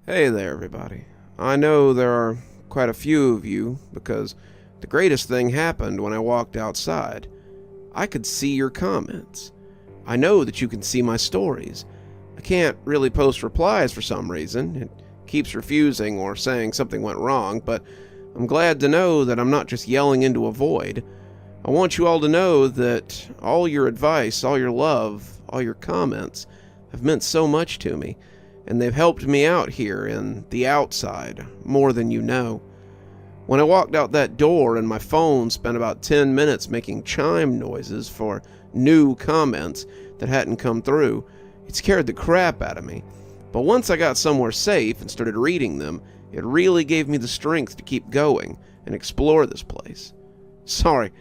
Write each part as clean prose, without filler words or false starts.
Hey there, everybody. I know there are quite a few of you because the greatest thing happened when I walked outside. I could see your comments. I know that you can see my stories. I can't really post replies for some reason. It keeps refusing or saying something went wrong, but I'm glad to know that I'm not just yelling into a void. I want you all to know that all your advice, all your love, all your comments have meant so much to me. And they've helped me out here in the outside more than you know. When I walked out that door and my phone spent about 10 minutes making chime noises for new comments that hadn't come through, it scared the crap out of me. But once I got somewhere safe and started reading them, it really gave me the strength to keep going and explore this place. Sorry,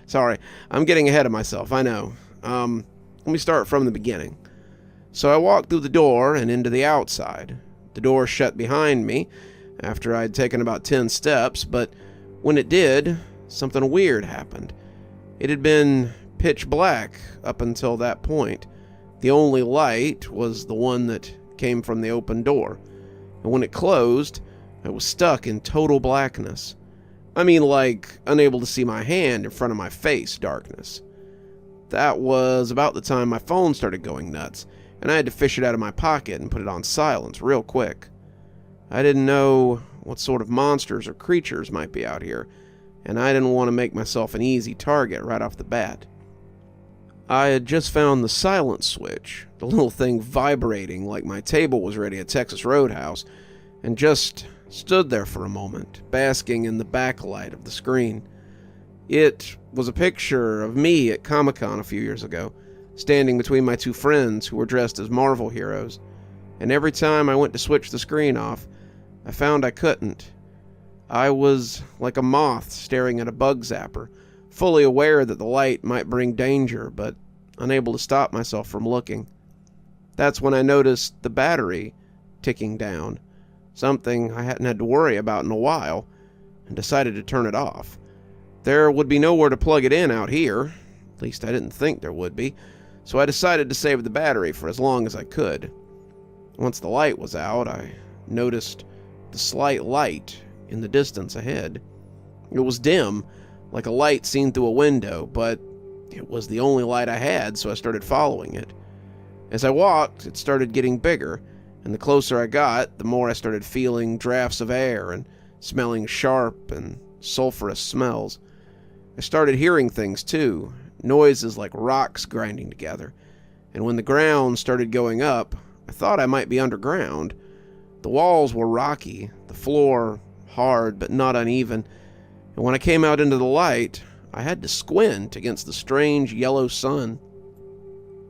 I'm getting ahead of myself, I know. Let me start from the beginning. So I walked through the door and into the outside. The door shut behind me after I'd taken about 10 steps, but when it did, something weird happened. It had been pitch black up until that point. The only light was the one that came from the open door. And when it closed, I was stuck in total blackness. I mean, like, unable to see my hand in front of my face darkness. That was about the time my phone started going nuts, and I had to fish it out of my pocket and put it on silence real quick. I didn't know what sort of monsters or creatures might be out here, and I didn't want to make myself an easy target right off the bat. I had just found the silence switch, the little thing vibrating like my table was ready at Texas Roadhouse, and just stood there for a moment, basking in the backlight of the screen. It was a picture of me at Comic-Con a few years ago, standing between my two friends who were dressed as Marvel heroes, and every time I went to switch the screen off, I found I couldn't. I was like a moth staring at a bug zapper, fully aware that the light might bring danger, but unable to stop myself from looking. That's when I noticed the battery ticking down, something I hadn't had to worry about in a while, and decided to turn it off. There would be nowhere to plug it in out here, at least I didn't think there would be, so I decided to save the battery for as long as I could. Once the light was out, I noticed the slight light in the distance ahead. It was dim, like a light seen through a window, but it was the only light I had, so I started following it. As I walked, it started getting bigger, and the closer I got, the more I started feeling drafts of air and smelling sharp and sulfurous smells. I started hearing things too, noises like rocks grinding together, and when the ground started going up, I thought I might be underground. The walls were rocky, the floor hard but not uneven, and when I came out into the light, I had to squint against the strange yellow sun.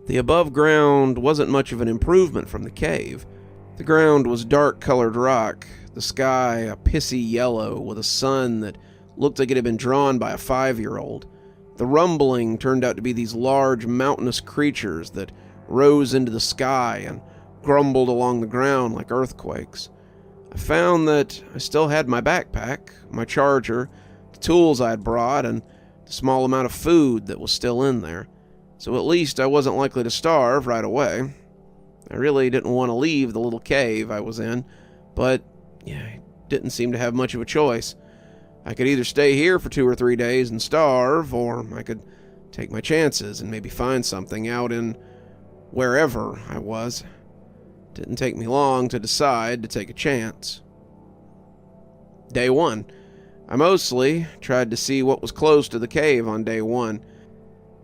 The above ground wasn't much of an improvement from the cave. The ground was dark-colored rock, the sky a pissy yellow with a sun that looked like it had been drawn by a 5-year-old. The rumbling turned out to be these large mountainous creatures that rose into the sky and grumbled along the ground like earthquakes. I found that I still had my backpack, my charger, the tools I had brought, and the small amount of food that was still in there, so at least I wasn't likely to starve right away. I really didn't want to leave the little cave I was in, but I didn't seem to have much of a choice. I could either stay here for 2 or 3 days and starve, or I could take my chances and maybe find something out in wherever I was. It didn't take me long to decide to take a chance. Day 1. I mostly tried to see what was close to the cave on day 1.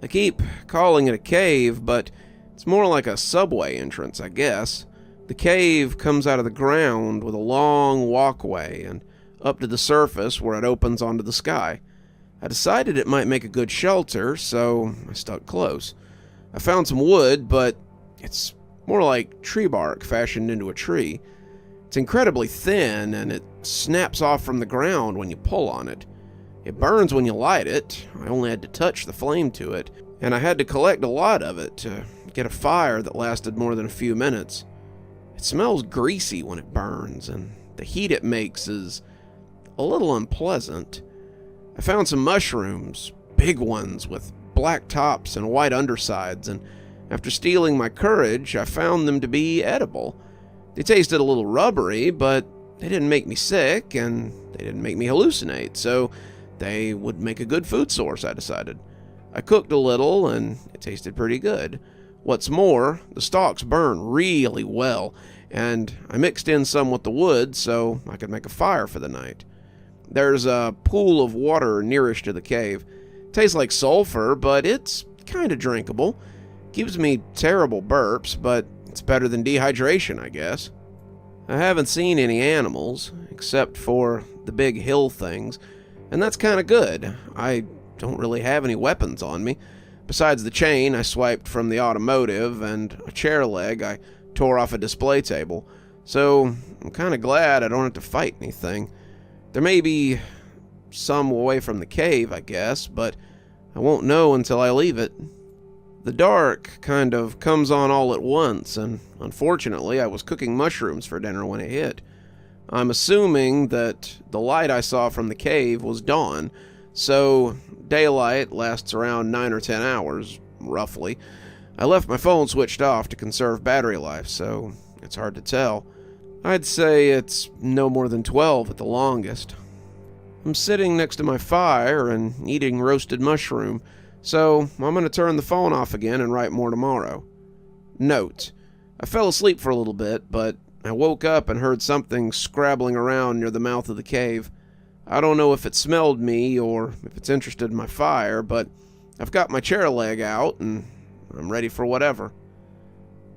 I keep calling it a cave, but it's more like a subway entrance, I guess. The cave comes out of the ground with a long walkway and up to the surface where it opens onto the sky. I decided it might make a good shelter, so I stuck close. I found some wood, but it's more like tree bark fashioned into a tree. It's incredibly thin, and it snaps off from the ground when you pull on it. It burns when you light it. I only had to touch the flame to it, and I had to collect a lot of it to get a fire that lasted more than a few minutes. It smells greasy when it burns, and the heat it makes is a little unpleasant. I found some mushrooms, big ones with black tops and white undersides, and after stealing my courage, I found them to be edible. They tasted a little rubbery, but they didn't make me sick, and they didn't make me hallucinate, so they would make a good food source, I decided. I cooked a little, and it tasted pretty good. What's more, the stalks burn really well, and I mixed in some with the wood so I could make a fire for the night. There's a pool of water nearest to the cave. Tastes like sulfur, but it's kind of drinkable. Gives me terrible burps, but it's better than dehydration, I guess. I haven't seen any animals, except for the big hill things, and that's kind of good. I don't really have any weapons on me. Besides the chain I swiped from the automotive and a chair leg I tore off a display table, so I'm kind of glad I don't have to fight anything. There may be some away from the cave, I guess, but I won't know until I leave it. The dark kind of comes on all at once, and unfortunately I was cooking mushrooms for dinner when it hit. I'm assuming that the light I saw from the cave was dawn, so daylight lasts around 9 or 10 hours, roughly. I left my phone switched off to conserve battery life, so it's hard to tell. I'd say it's no more than 12 at the longest. I'm sitting next to my fire and eating roasted mushroom, so I'm going to turn the phone off again and write more tomorrow. Note: I fell asleep for a little bit, but I woke up and heard something scrabbling around near the mouth of the cave. I don't know if it smelled me or if it's interested in my fire, but I've got my chair leg out and I'm ready for whatever.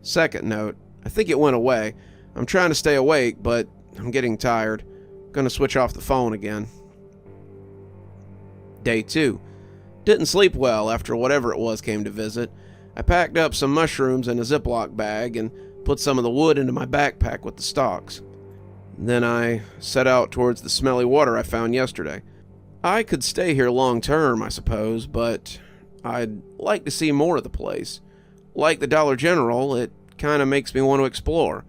Second note: I think it went away. I'm trying to stay awake, but I'm getting tired. Gonna switch off the phone again. Day 2. Didn't sleep well after whatever it was came to visit. I packed up some mushrooms in a Ziploc bag and put some of the wood into my backpack with the stalks. Then I set out towards the smelly water I found yesterday. I could stay here long term, I suppose, but I'd like to see more of the place. Like the Dollar General, it kind of makes me want to explore.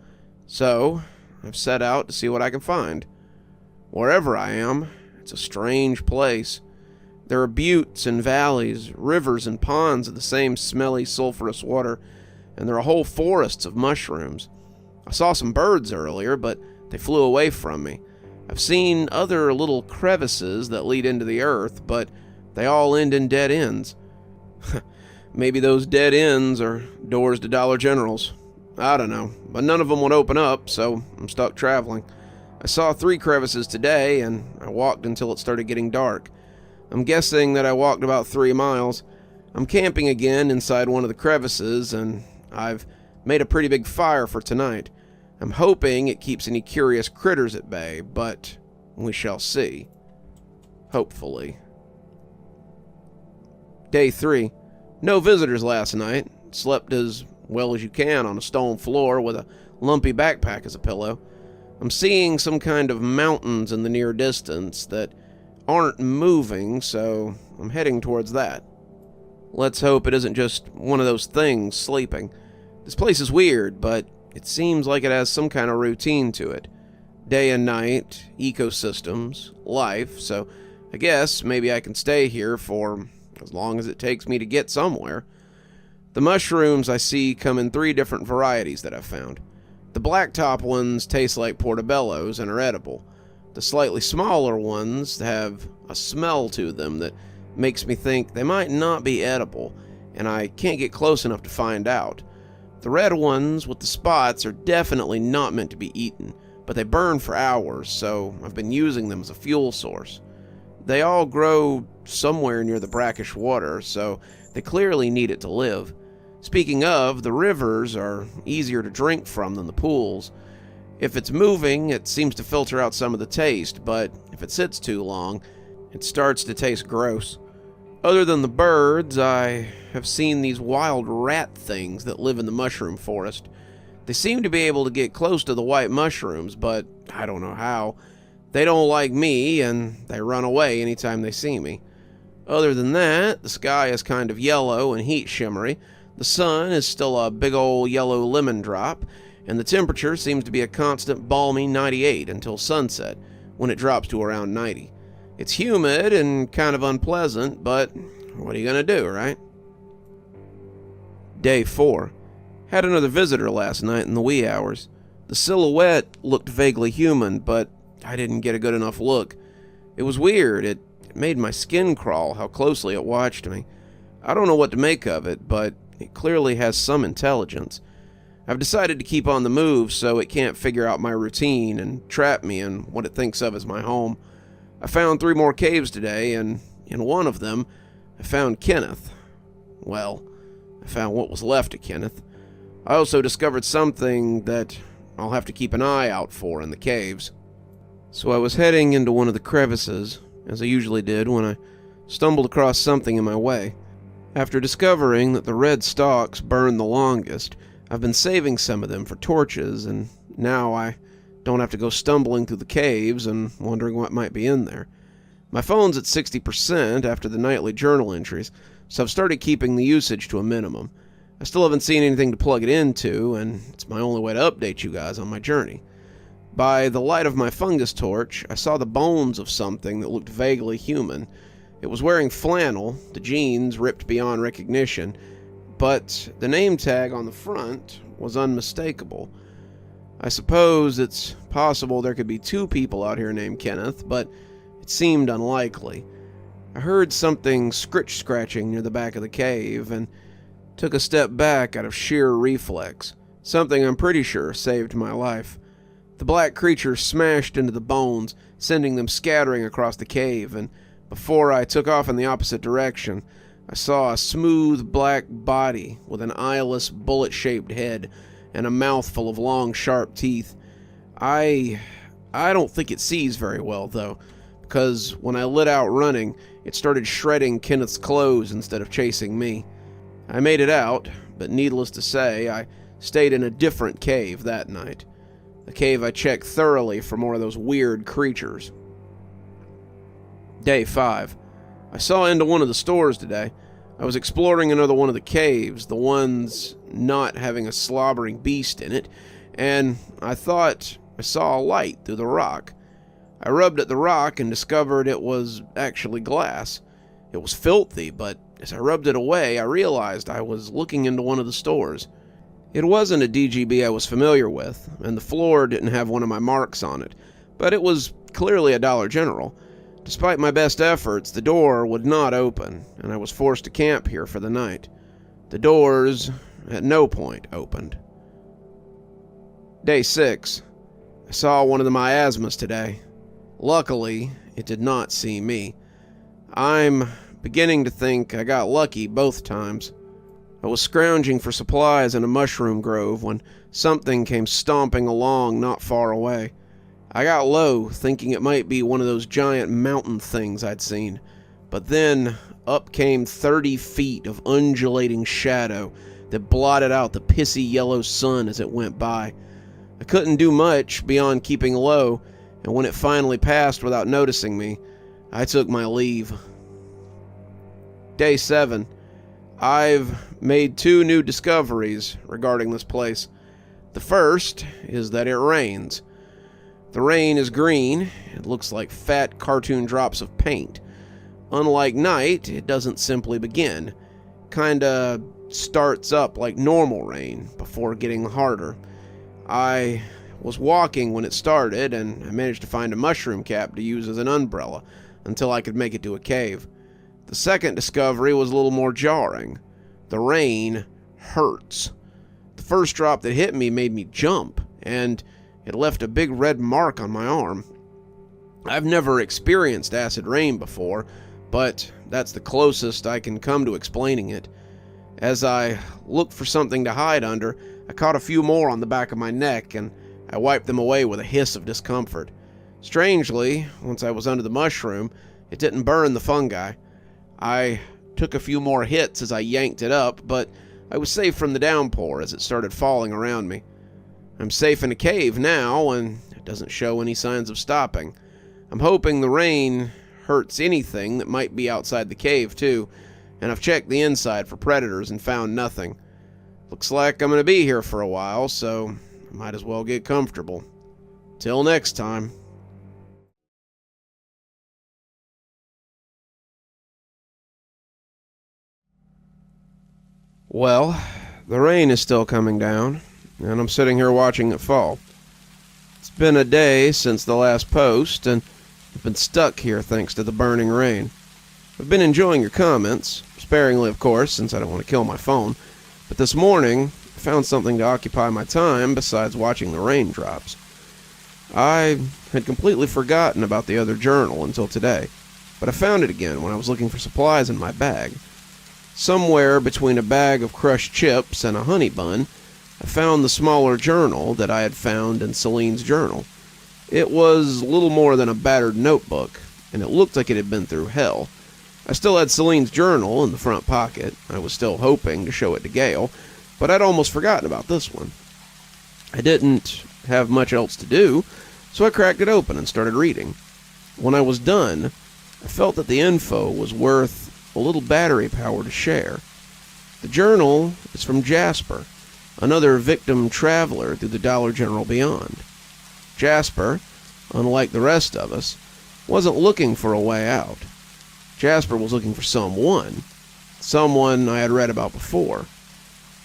So, I've set out to see what I can find. Wherever I am, it's a strange place. There are buttes and valleys, rivers and ponds of the same smelly, sulfurous water, and there are whole forests of mushrooms. I saw some birds earlier, but they flew away from me. I've seen other little crevices that lead into the earth, but they all end in dead ends. Maybe those dead ends are doors to Dollar Generals. I don't know, but none of them would open up, so I'm stuck traveling. I saw 3 crevices today, and I walked until it started getting dark. I'm guessing that I walked about 3 miles. I'm camping again inside one of the crevices, and I've made a pretty big fire for tonight. I'm hoping it keeps any curious critters at bay, but we shall see. Hopefully. Day 3. No visitors last night. Slept as well as you can on a stone floor with a lumpy backpack as a pillow. I'm seeing some kind of mountains in the near distance that aren't moving, so I'm heading towards that. Let's hope it isn't just one of those things sleeping. This place is weird, but it seems like it has some kind of routine to it. Day and night, ecosystems, life, so I guess maybe I can stay here for as long as it takes me to get somewhere. The mushrooms I see come in 3 different varieties that I've found. The blacktop ones taste like portobellos and are edible. The slightly smaller ones have a smell to them that makes me think they might not be edible, and I can't get close enough to find out. The red ones with the spots are definitely not meant to be eaten, but they burn for hours, so I've been using them as a fuel source. They all grow somewhere near the brackish water, so they clearly need it to live. Speaking of, the rivers are easier to drink from than the pools. If it's moving, it seems to filter out some of the taste, but if it sits too long, it starts to taste gross. Other than the birds, I have seen these wild rat things that live in the mushroom forest. They seem to be able to get close to the white mushrooms, but I don't know how. They don't like me, and they run away anytime they see me. Other than that, the sky is kind of yellow and heat shimmery. The sun is still a big old yellow lemon drop, and the temperature seems to be a constant balmy 98 until sunset, when it drops to around 90. It's humid and kind of unpleasant, but what are you going to do, right? Day 4. Had another visitor last night in the wee hours. The silhouette looked vaguely human, but I didn't get a good enough look. It was weird. It made my skin crawl how closely it watched me. I don't know what to make of it, but it clearly has some intelligence. I've decided to keep on the move so it can't figure out my routine and trap me in what it thinks of as my home. I found 3 more caves today, and in one of them, I found Kenneth. Well, I found what was left of Kenneth. I also discovered something that I'll have to keep an eye out for in the caves. So I was heading into one of the crevices, as I usually did when I stumbled across something in my way. After discovering that the red stalks burn the longest, I've been saving some of them for torches, and now I don't have to go stumbling through the caves and wondering what might be in there. My phone's at 60% after the nightly journal entries, so I've started keeping the usage to a minimum. I still haven't seen anything to plug it into, and it's my only way to update you guys on my journey. By the light of my fungus torch, I saw the bones of something that looked vaguely human. It was wearing flannel, the jeans ripped beyond recognition, but the name tag on the front was unmistakable. I suppose it's possible there could be 2 people out here named Kenneth, but it seemed unlikely. I heard something scratching near the back of the cave and took a step back out of sheer reflex, something I'm pretty sure saved my life. The black creature smashed into the bones, sending them scattering across the cave, and before I took off in the opposite direction, I saw a smooth black body with an eyeless, bullet-shaped head and a mouthful of long, sharp teeth. I don't think it sees very well, though, because when I lit out running, it started shredding Kenneth's clothes instead of chasing me. I made it out, but needless to say, I stayed in a different cave that night. The cave I checked thoroughly for more of those weird creatures. Day 5. I saw into one of the stores today. I was exploring another one of the caves, the ones not having a slobbering beast in it, and I thought I saw a light through the rock. I rubbed at the rock and discovered it was actually glass. It was filthy, but as I rubbed it away, I realized I was looking into one of the stores. It wasn't a DGB I was familiar with, and the floor didn't have one of my marks on it, but it was clearly a Dollar General. Despite my best efforts, the door would not open, and I was forced to camp here for the night. The doors at no point opened. Day 6. I saw one of the miasmas today. Luckily, it did not see me. I'm beginning to think I got lucky both times. I was scrounging for supplies in a mushroom grove when something came stomping along not far away. I got low, thinking it might be one of those giant mountain things I'd seen. But then, up came 30 feet of undulating shadow that blotted out the pissy yellow sun as it went by. I couldn't do much beyond keeping low, and when it finally passed without noticing me, I took my leave. Day 7. I've made 2 new discoveries regarding this place. The first is that it rains. The rain is green. It looks like fat cartoon drops of paint. Unlike night, it doesn't simply begin. Kinda starts up like normal rain before getting harder. I was walking when it started, and I managed to find a mushroom cap to use as an umbrella until I could make it to a cave. The second discovery was a little more jarring. The rain hurts. The first drop that hit me made me jump, and it left a big red mark on my arm. I've never experienced acid rain before, but that's the closest I can come to explaining it. As I looked for something to hide under, I caught a few more on the back of my neck, and I wiped them away with a hiss of discomfort. Strangely, once I was under the mushroom, it didn't burn the fungi. I took a few more hits as I yanked it up, but I was safe from the downpour as it started falling around me. I'm safe in a cave now, and it doesn't show any signs of stopping. I'm hoping the rain hurts anything that might be outside the cave, too, and I've checked the inside for predators and found nothing. Looks like I'm going to be here for a while, so I might as well get comfortable. Till next time. Well, the rain is still coming down, and I'm sitting here watching it fall. It's been a day since the last post, and I've been stuck here thanks to the burning rain. I've been enjoying your comments, sparingly of course, since I don't want to kill my phone, but this morning I found something to occupy my time besides watching the raindrops. I had completely forgotten about the other journal until today, but I found it again when I was looking for supplies in my bag. Somewhere between a bag of crushed chips and a honey bun, I found the smaller journal that I had found in Celine's journal. It was little more than a battered notebook, and it looked like it had been through hell. I still had Celine's journal in the front pocket. I was still hoping to show it to Gail, but I'd almost forgotten about this one. I didn't have much else to do, so I cracked it open and started reading. When I was done, I felt that the info was worth a little battery power to share. The journal is from Jasper, another victim traveler through the Dollar General beyond. Jasper, unlike the rest of us, wasn't looking for a way out. Jasper was looking for someone I had read about before.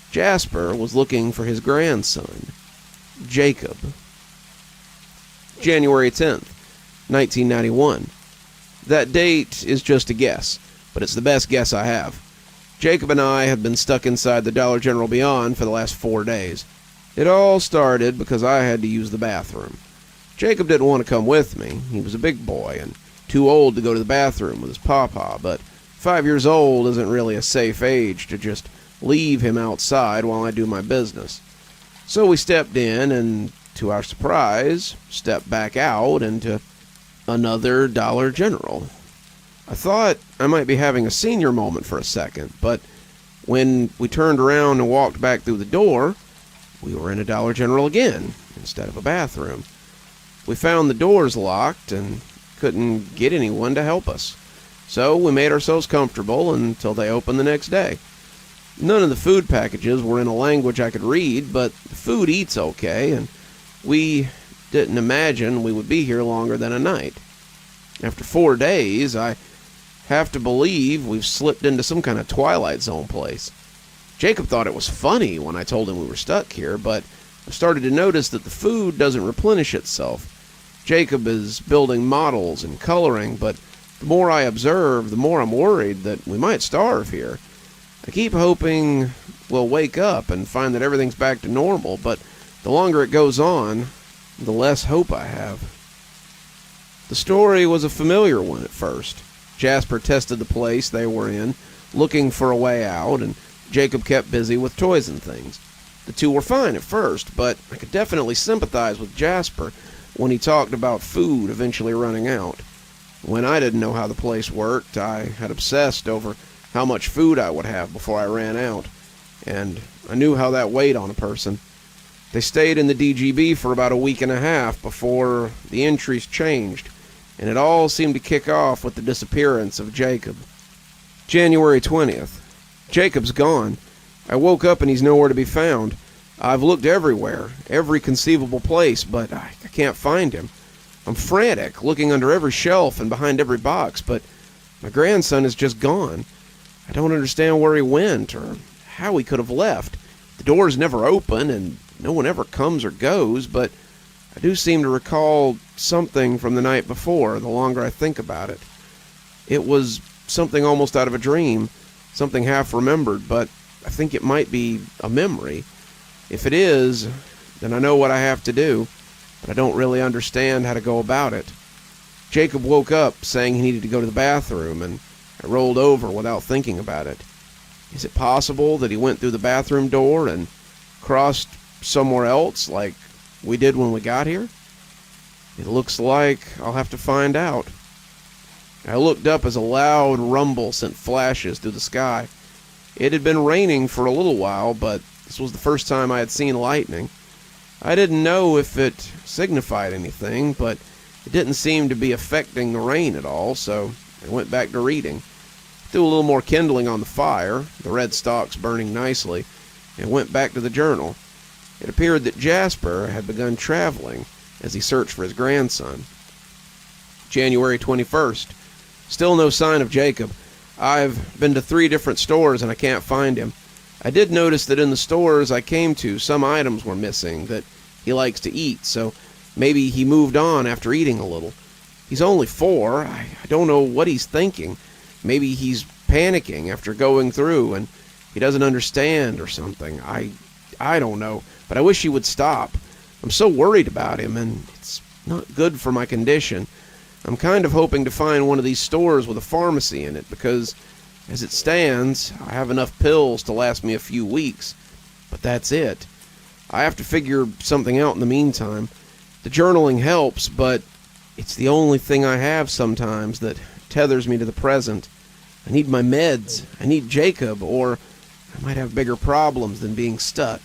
Jasper was looking for his grandson, Jacob. January 10th, 1991. That date is just a guess, but it's the best guess I have. Jacob and I had been stuck inside the Dollar General beyond for the last 4 days. It all started because I had to use the bathroom. Jacob didn't want to come with me. He was a big boy and too old to go to the bathroom with his pawpaw, but 5 years old isn't really a safe age to just leave him outside while I do my business. So we stepped in and, to our surprise, stepped back out into another Dollar General. I thought I might be having a senior moment for a second, but when we turned around and walked back through the door, we were in a Dollar General again, instead of a bathroom. We found the doors locked and couldn't get anyone to help us, so we made ourselves comfortable until they opened the next day. None of the food packages were in a language I could read, but the food eats okay, and we didn't imagine we would be here longer than a night. After 4 days, I have to believe we've slipped into some kind of Twilight Zone place. Jacob thought it was funny when I told him we were stuck here, but I started to notice that the food doesn't replenish itself. Jacob is building models and coloring, but the more I observe, the more I'm worried that we might starve here. I keep hoping we'll wake up and find that everything's back to normal, but the longer it goes on, the less hope I have. The story was a familiar one at first. Jasper tested the place they were in, looking for a way out, and Jacob kept busy with toys and things. The two were fine at first, but I could definitely sympathize with Jasper when he talked about food eventually running out. When I didn't know how the place worked, I had obsessed over how much food I would have before I ran out, and I knew how that weighed on a person. They stayed in the DGB for about a week and a half before the entries changed, and it all seemed to kick off with the disappearance of Jacob. January 20th. Jacob's gone. I woke up and he's nowhere to be found. I've looked everywhere, every conceivable place, but I can't find him. I'm frantic, looking under every shelf and behind every box, but my grandson is just gone. I don't understand where he went or how he could have left. The doors never open and no one ever comes or goes, but I do seem to recall something from the night before, the longer I think about it. It was something almost out of a dream, something half remembered, but I think it might be a memory. If it is, then I know what I have to do, but I don't really understand how to go about it. Jacob woke up saying he needed to go to the bathroom, and I rolled over without thinking about it. Is it possible that he went through the bathroom door and crossed somewhere else like we did when we got here? It looks like I'll have to find out. I looked up as a loud rumble sent flashes through the sky. It had been raining for a little while, but this was the first time I had seen lightning. I didn't know if it signified anything, but it didn't seem to be affecting the rain at all, so I went back to reading. Threw a little more kindling on the fire, the red stalks burning nicely, and went back to the journal. It appeared that Jasper had begun traveling as he searched for his grandson. January 21st. Still no sign of Jacob. I've been to 3 different stores and I can't find him. I did notice that in the stores I came to, some items were missing that he likes to eat, so Maybe he moved on after eating a little. He's only 4. I don't know what he's thinking. Maybe he's panicking after going through and he doesn't understand or something. I don't know, but I wish he would stop. I'm so worried about him, and it's not good for my condition. I'm kind of hoping to find one of these stores with a pharmacy in it, because as it stands, I have enough pills to last me a few weeks, but that's it. I have to figure something out in the meantime. The journaling helps, but it's the only thing I have sometimes that tethers me to the present. I need my meds. I need Jacob, or I might have bigger problems than being stuck.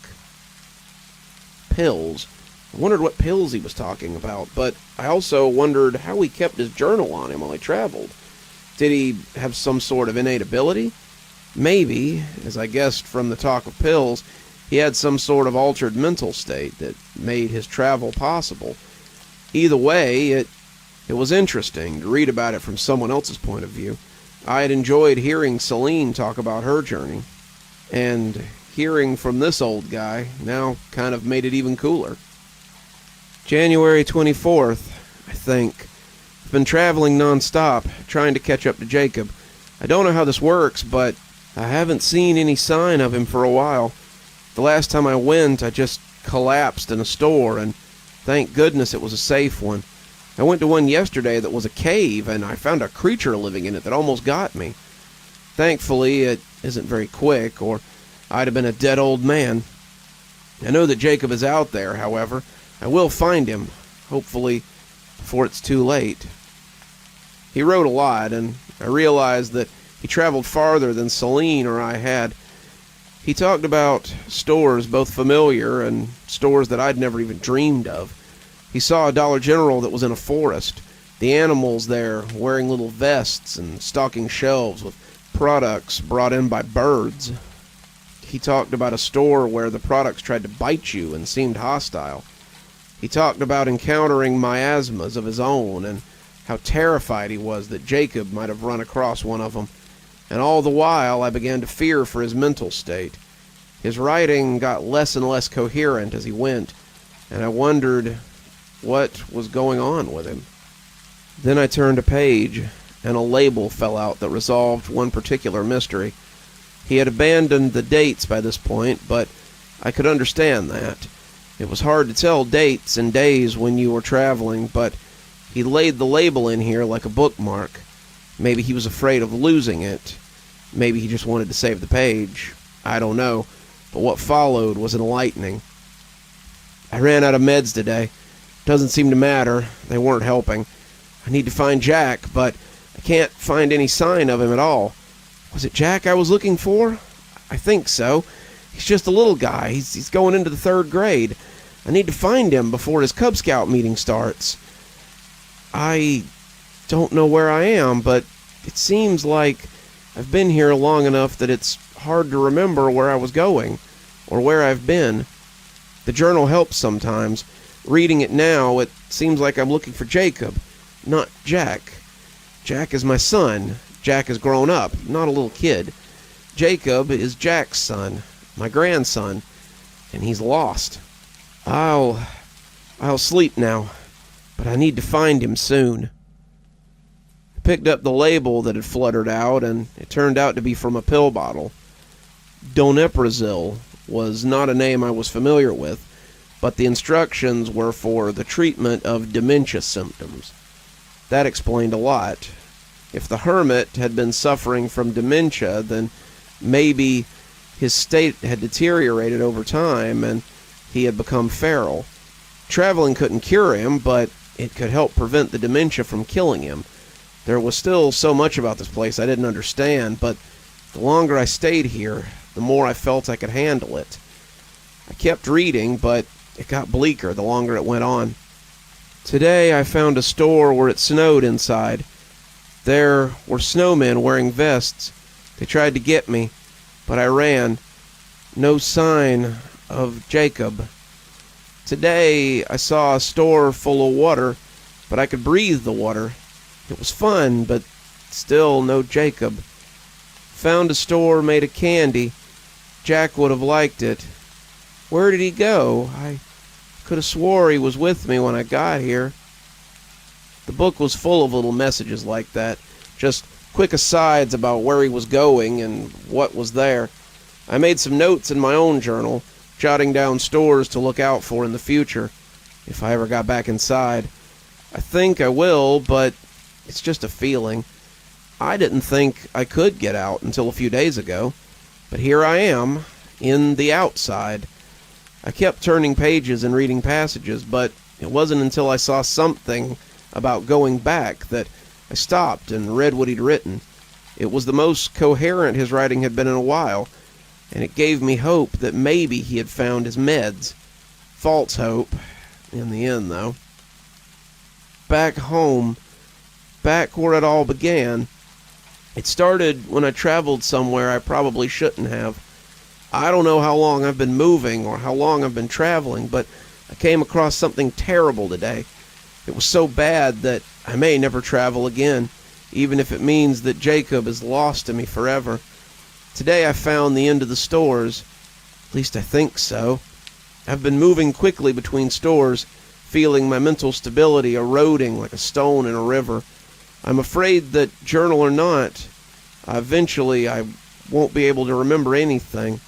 Pills. I wondered what pills he was talking about, but I also wondered how he kept his journal on him while he traveled. Did he have some sort of innate ability? Maybe, as I guessed from the talk of pills, he had some sort of altered mental state that made his travel possible. Either way, it was interesting to read about it from someone else's point of view. I had enjoyed hearing Celine talk about her journey, and hearing from this old guy now kind of made it even cooler. January 24th, I think. I've been traveling non-stop, trying to catch up to Jacob. I don't know how this works, but I haven't seen any sign of him for a while. The last time I went, I just collapsed in a store, and thank goodness it was a safe one. I went to one yesterday that was a cave, and I found a creature living in it that almost got me. Thankfully, it isn't very quick, or I'd have been a dead old man. I know that Jacob is out there, however. I will find him, hopefully before it's too late. He wrote a lot, and I realized that he traveled farther than Celine or I had. He talked about stores both familiar and stores that I'd never even dreamed of. He saw a Dollar General that was in a forest. The animals there wearing little vests and stocking shelves with products brought in by birds. He talked about a store where the products tried to bite you and seemed hostile. He talked about encountering miasmas of his own and how terrified he was that Jacob might have run across one of them. And all the while I began to fear for his mental state. His writing got less and less coherent as he went, and I wondered what was going on with him. Then I turned a page, and a label fell out that resolved one particular mystery. He had abandoned the dates by this point, but I could understand that. It was hard to tell dates and days when you were traveling, but he laid the label in here like a bookmark. Maybe he was afraid of losing it. Maybe he just wanted to save the page. I don't know, but what followed was enlightening. I ran out of meds today. Doesn't seem to matter. They weren't helping. I need to find Jack, but I can't find any sign of him at all. Was it Jack I was looking for? I think so. He's just a little guy. He's going into the 3rd grade. I need to find him before his Cub Scout meeting starts. I don't know where I am, but it seems like I've been here long enough that it's hard to remember where I was going or where I've been. The journal helps sometimes. Reading it now, it seems like I'm looking for Jacob, not Jack. Jack is my son. Jack has grown up, not a little kid. Jacob is Jack's son, my grandson, and he's lost. I'll sleep now, but I need to find him soon. I picked up the label that had fluttered out, and it turned out to be from a pill bottle. Doneprazil was not a name I was familiar with, but the instructions were for the treatment of dementia symptoms. That explained a lot. If the hermit had been suffering from dementia, then maybe his state had deteriorated over time and he had become feral. Traveling couldn't cure him, but it could help prevent the dementia from killing him. There was still so much about this place I didn't understand, but the longer I stayed here, the more I felt I could handle it. I kept reading, but it got bleaker the longer it went on. Today I found a store where it snowed inside. There were snowmen wearing vests. They tried to get me, but I ran. No sign of Jacob. Today I saw a store full of water, but I could breathe the water. It was fun, but still no Jacob. Found a store made of candy. Jack would have liked it. Where did he go? I Could have swore he was with me when I got here. The book was full of little messages like that, just quick asides about where he was going and what was there. I made some notes in my own journal, jotting down stores to look out for in the future, if I ever got back inside. I think I will, but it's just a feeling. I didn't think I could get out until a few days ago, but here I am, in the outside. I kept turning pages and reading passages, but it wasn't until I saw something about going back that I stopped and read what he'd written. It was the most coherent his writing had been in a while, and it gave me hope that maybe he had found his meds. False hope, in the end, though. Back home, back where it all began. It started when I traveled somewhere I probably shouldn't have. I don't know how long I've been moving or how long I've been traveling, but I came across something terrible today. It was so bad that I may never travel again, even if it means that Jacob is lost to me forever. Today I found the end of the stores. At least I think so. I've been moving quickly between stores, feeling my mental stability eroding like a stone in a river. I'm afraid that, journal or not, eventually I won't be able to remember anything.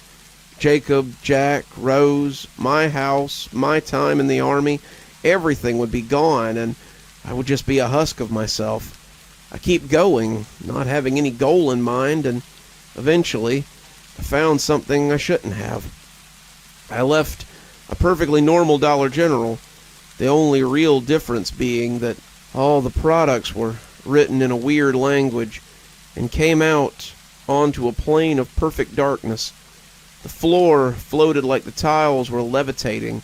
Jacob, Jack, Rose, my house, my time in the army, everything would be gone, and I would just be a husk of myself. I keep going, not having any goal in mind, and eventually I found something I shouldn't have. I left a perfectly normal Dollar General, the only real difference being that all the products were written in a weird language and came out onto a plane of perfect darkness. The floor floated like the tiles were levitating,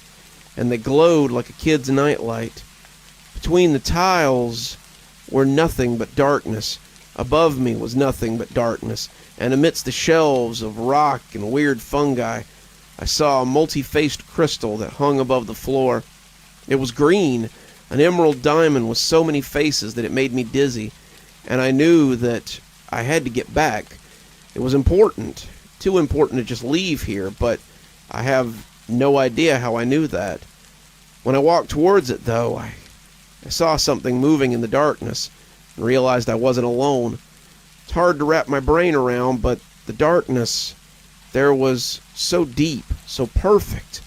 and they glowed like a kid's nightlight. Between the tiles were nothing but darkness. Above me was nothing but darkness, and amidst the shelves of rock and weird fungi, I saw a multi-faced crystal that hung above the floor. It was green, an emerald diamond with so many faces that it made me dizzy, and I knew that I had to get back. It was important, too important to just leave here, but I have no idea how I knew that. When I walked towards it, though, I saw something moving in the darkness and realized I wasn't alone. It's hard to wrap my brain around, but the darkness there was so deep, so perfect,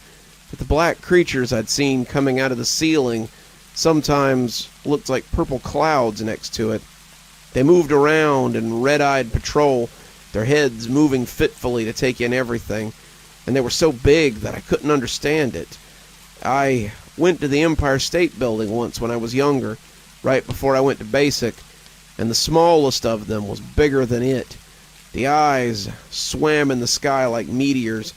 that the black creatures I'd seen coming out of the ceiling sometimes looked like purple clouds next to it. They moved around in red-eyed patrol, their heads moving fitfully to take in everything, and they were so big that I couldn't understand it. I went to the Empire State Building once when I was younger, right before I went to basic, and the smallest of them was bigger than it. The eyes swam in the sky like meteors,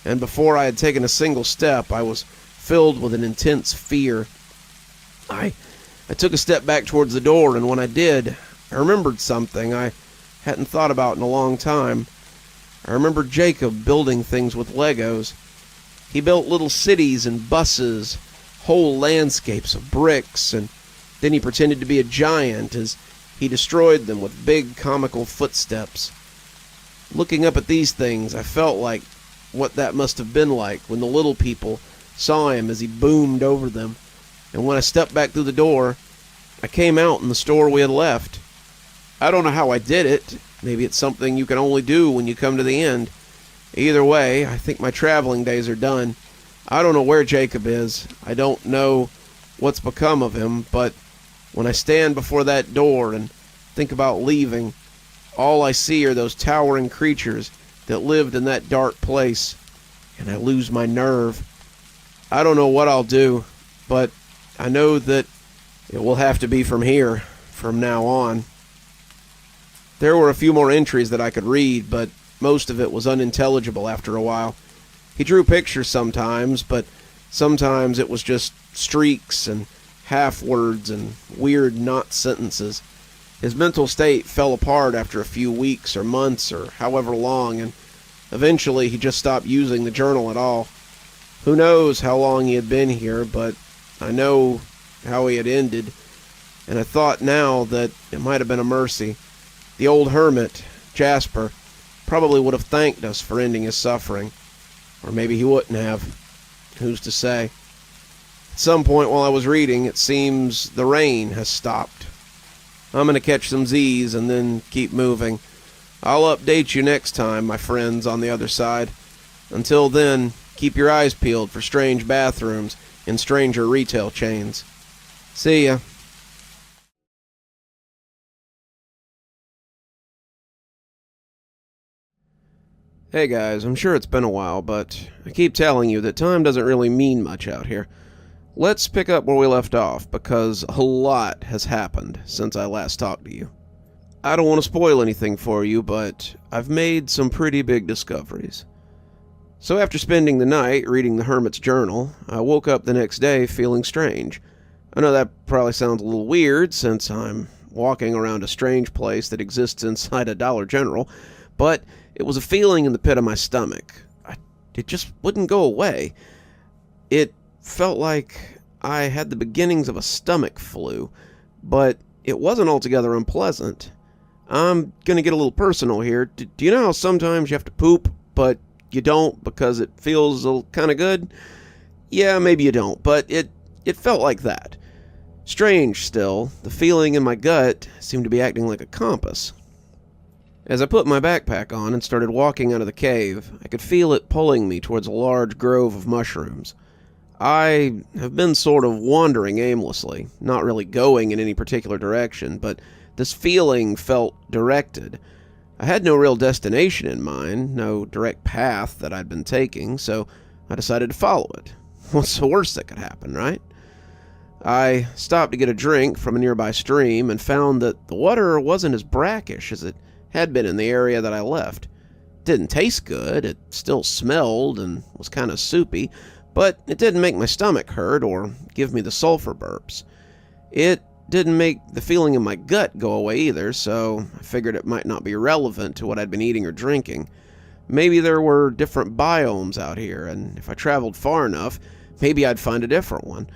and before I had taken a single step, I was filled with an intense fear. I took a step back towards the door, and when I did, I remembered something I hadn't thought about in a long time. I remembered Jacob building things with Legos. He built little cities and buses, whole landscapes of bricks, and then he pretended to be a giant as he destroyed them with big comical footsteps. Looking up at these things, I felt like what that must have been like when the little people saw him as he boomed over them. And when I stepped back through the door, I came out in the store we had left. I don't know how I did it. Maybe it's something you can only do when you come to the end. Either way, I think my traveling days are done. I don't know where Jacob is. I don't know what's become of him, but when I stand before that door and think about leaving, all I see are those towering creatures that lived in that dark place, and I lose my nerve. I don't know what I'll do, but I know that it will have to be from here, from now on. There were a few more entries that I could read, but most of it was unintelligible after a while. He drew pictures sometimes, but sometimes it was just streaks and half words and weird knot sentences. His mental state fell apart after a few weeks or months or however long, and eventually he just stopped using the journal at all. Who knows how long he had been here, but I know how he had ended, and I thought now that it might have been a mercy. The old hermit, Casper, probably would have thanked us for ending his suffering. Or maybe he wouldn't have. Who's to say? At some point while I was reading, it seems the rain has stopped. I'm going to catch some Z's and then keep moving. I'll update you next time, my friends on the other side. Until then, keep your eyes peeled for strange bathrooms in stranger retail chains. See ya. Hey guys, I'm sure it's been a while, but I keep telling you that time doesn't really mean much out here. Let's pick up where we left off, because a lot has happened since I last talked to you. I don't want to spoil anything for you, but I've made some pretty big discoveries. So after spending the night reading the Hermit's Journal, I woke up the next day feeling strange. I know that probably sounds a little weird, since I'm walking around a strange place that exists inside a Dollar General, but it was a feeling in the pit of my stomach. It just wouldn't go away. It felt like I had the beginnings of a stomach flu, but it wasn't altogether unpleasant. I'm gonna get a little personal here. Do you know how sometimes you have to poop, but you don't because it feels kind of good? Yeah, maybe you don't, but it felt like that. Strange still, the feeling in my gut seemed to be acting like a compass. As I put my backpack on and started walking out of the cave, I could feel it pulling me towards a large grove of mushrooms. I have been sort of wandering aimlessly, not really going in any particular direction, but this feeling felt directed. I had no real destination in mind, no direct path that I'd been taking, so I decided to follow it. What's the worst that could happen, right? I stopped to get a drink from a nearby stream and found that the water wasn't as brackish as it had been in the area that I left. It didn't taste good, it still smelled and was kind of soupy, but it didn't make my stomach hurt or give me the sulfur burps. It didn't make the feeling in my gut go away either, so I figured it might not be relevant to what I'd been eating or drinking. Maybe there were different biomes out here, and if I traveled far enough, maybe I'd find a different one.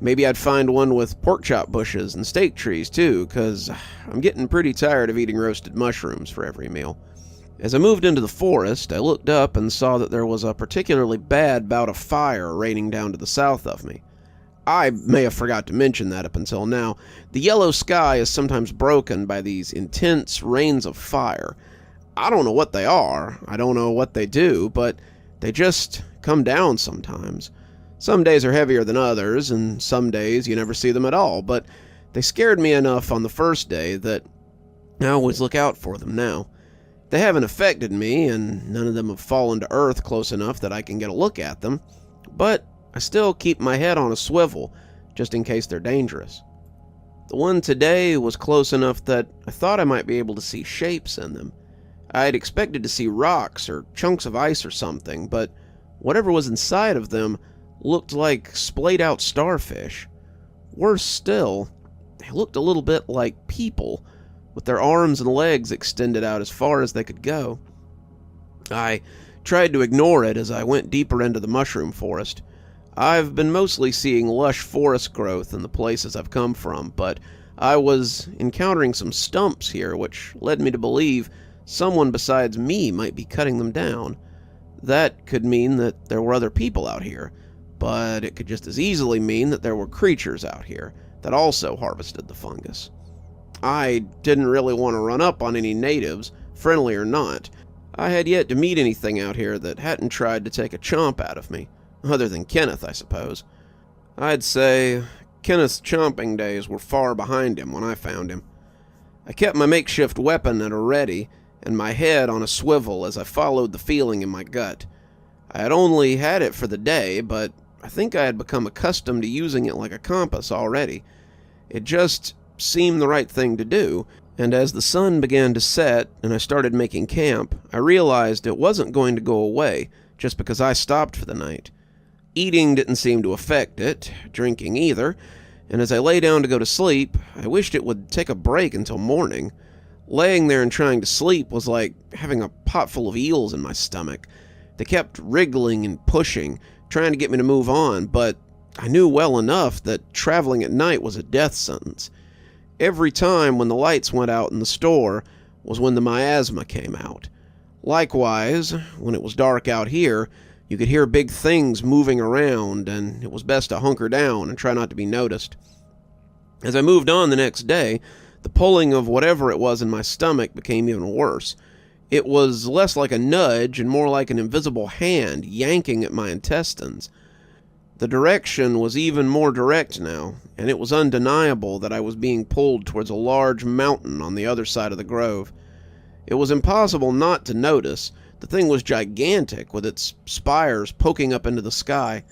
Maybe I'd find one with pork chop bushes and steak trees too, because I'm getting pretty tired of eating roasted mushrooms for every meal. As I moved into the forest, I looked up and saw that there was a particularly bad bout of fire raining down to the south of me. I may have forgot to mention that up until now. The yellow sky is sometimes broken by these intense rains of fire. I don't know what they are, I don't know what they do, but they just come down sometimes. Some days are heavier than others, and some days you never see them at all, but they scared me enough on the first day that I always look out for them now. They haven't affected me, and none of them have fallen to earth close enough that I can get a look at them, but I still keep my head on a swivel, just in case they're dangerous. The one today was close enough that I thought I might be able to see shapes in them. I had expected to see rocks or chunks of ice or something, but whatever was inside of them looked like splayed out starfish. Worse still, they looked a little bit like people, with their arms and legs extended out as far as they could go. I tried to ignore it as I went deeper into the mushroom forest. I've been mostly seeing lush forest growth in the places I've come from, but I was encountering some stumps here which led me to believe someone besides me might be cutting them down. That could mean that there were other people out here, but it could just as easily mean that there were creatures out here that also harvested the fungus. I didn't really want to run up on any natives, friendly or not. I had yet to meet anything out here that hadn't tried to take a chomp out of me, other than Kenneth, I suppose. I'd say Kenneth's chomping days were far behind him when I found him. I kept my makeshift weapon at a ready, and my head on a swivel as I followed the feeling in my gut. I had only had it for the day, but I think I had become accustomed to using it like a compass already. It just seemed the right thing to do, and as the sun began to set and I started making camp, I realized it wasn't going to go away just because I stopped for the night. Eating didn't seem to affect it, drinking either, and as I lay down to go to sleep, I wished it would take a break until morning. Laying there and trying to sleep was like having a pot full of eels in my stomach. They kept wriggling and pushing, trying to get me to move on, but I knew well enough that traveling at night was a death sentence. Every time when the lights went out in the store was when the miasma came out. Likewise, when it was dark out here, You could hear big things moving around, and it was best to hunker down and try not to be noticed. As I moved on the next day, the pulling of whatever it was in my stomach became even worse. It was less like a nudge and more like an invisible hand yanking at my intestines. The direction was even more direct now, and it was undeniable that I was being pulled towards a large mountain on the other side of the grove. It was impossible not to notice. The thing was gigantic, with its spires poking up into the sky.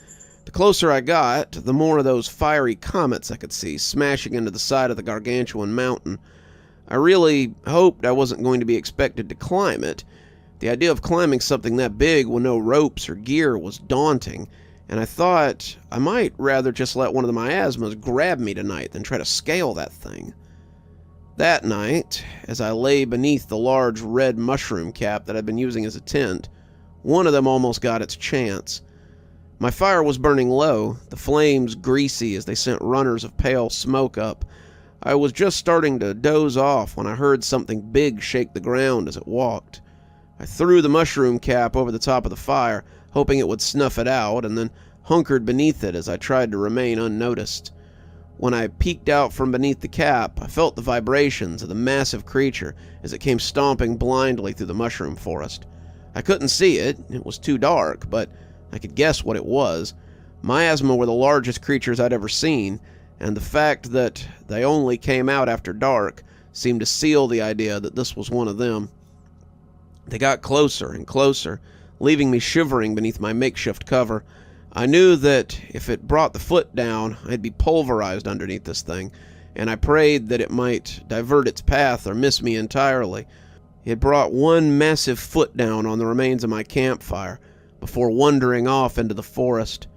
The closer I got, the more of those fiery comets I could see smashing into the side of the gargantuan mountain. I really hoped I wasn't going to be expected to climb it. The idea of climbing something that big with no ropes or gear was daunting, and I thought I might rather just let one of the miasmas grab me tonight than try to scale that thing. That night, as I lay beneath the large red mushroom cap that I'd been using as a tent, one of them almost got its chance. My fire was burning low, the flames greasy as they sent runners of pale smoke up. I was just starting to doze off when I heard something big shake the ground as it walked. I threw the mushroom cap over the top of the fire, hoping it would snuff it out, and then hunkered beneath it as I tried to remain unnoticed. When I peeked out from beneath the cap, I felt the vibrations of the massive creature as it came stomping blindly through the mushroom forest. I couldn't see it was too dark, but I could guess what it was. Miasma were the largest creatures I'd ever seen, and the fact that they only came out after dark seemed to seal the idea that this was one of them. They got closer and closer, leaving me shivering beneath my makeshift cover. I knew that if it brought the foot down, I'd be pulverized underneath this thing, and I prayed that it might divert its path or miss me entirely. It brought one massive foot down on the remains of my campfire, before wandering off into the forest.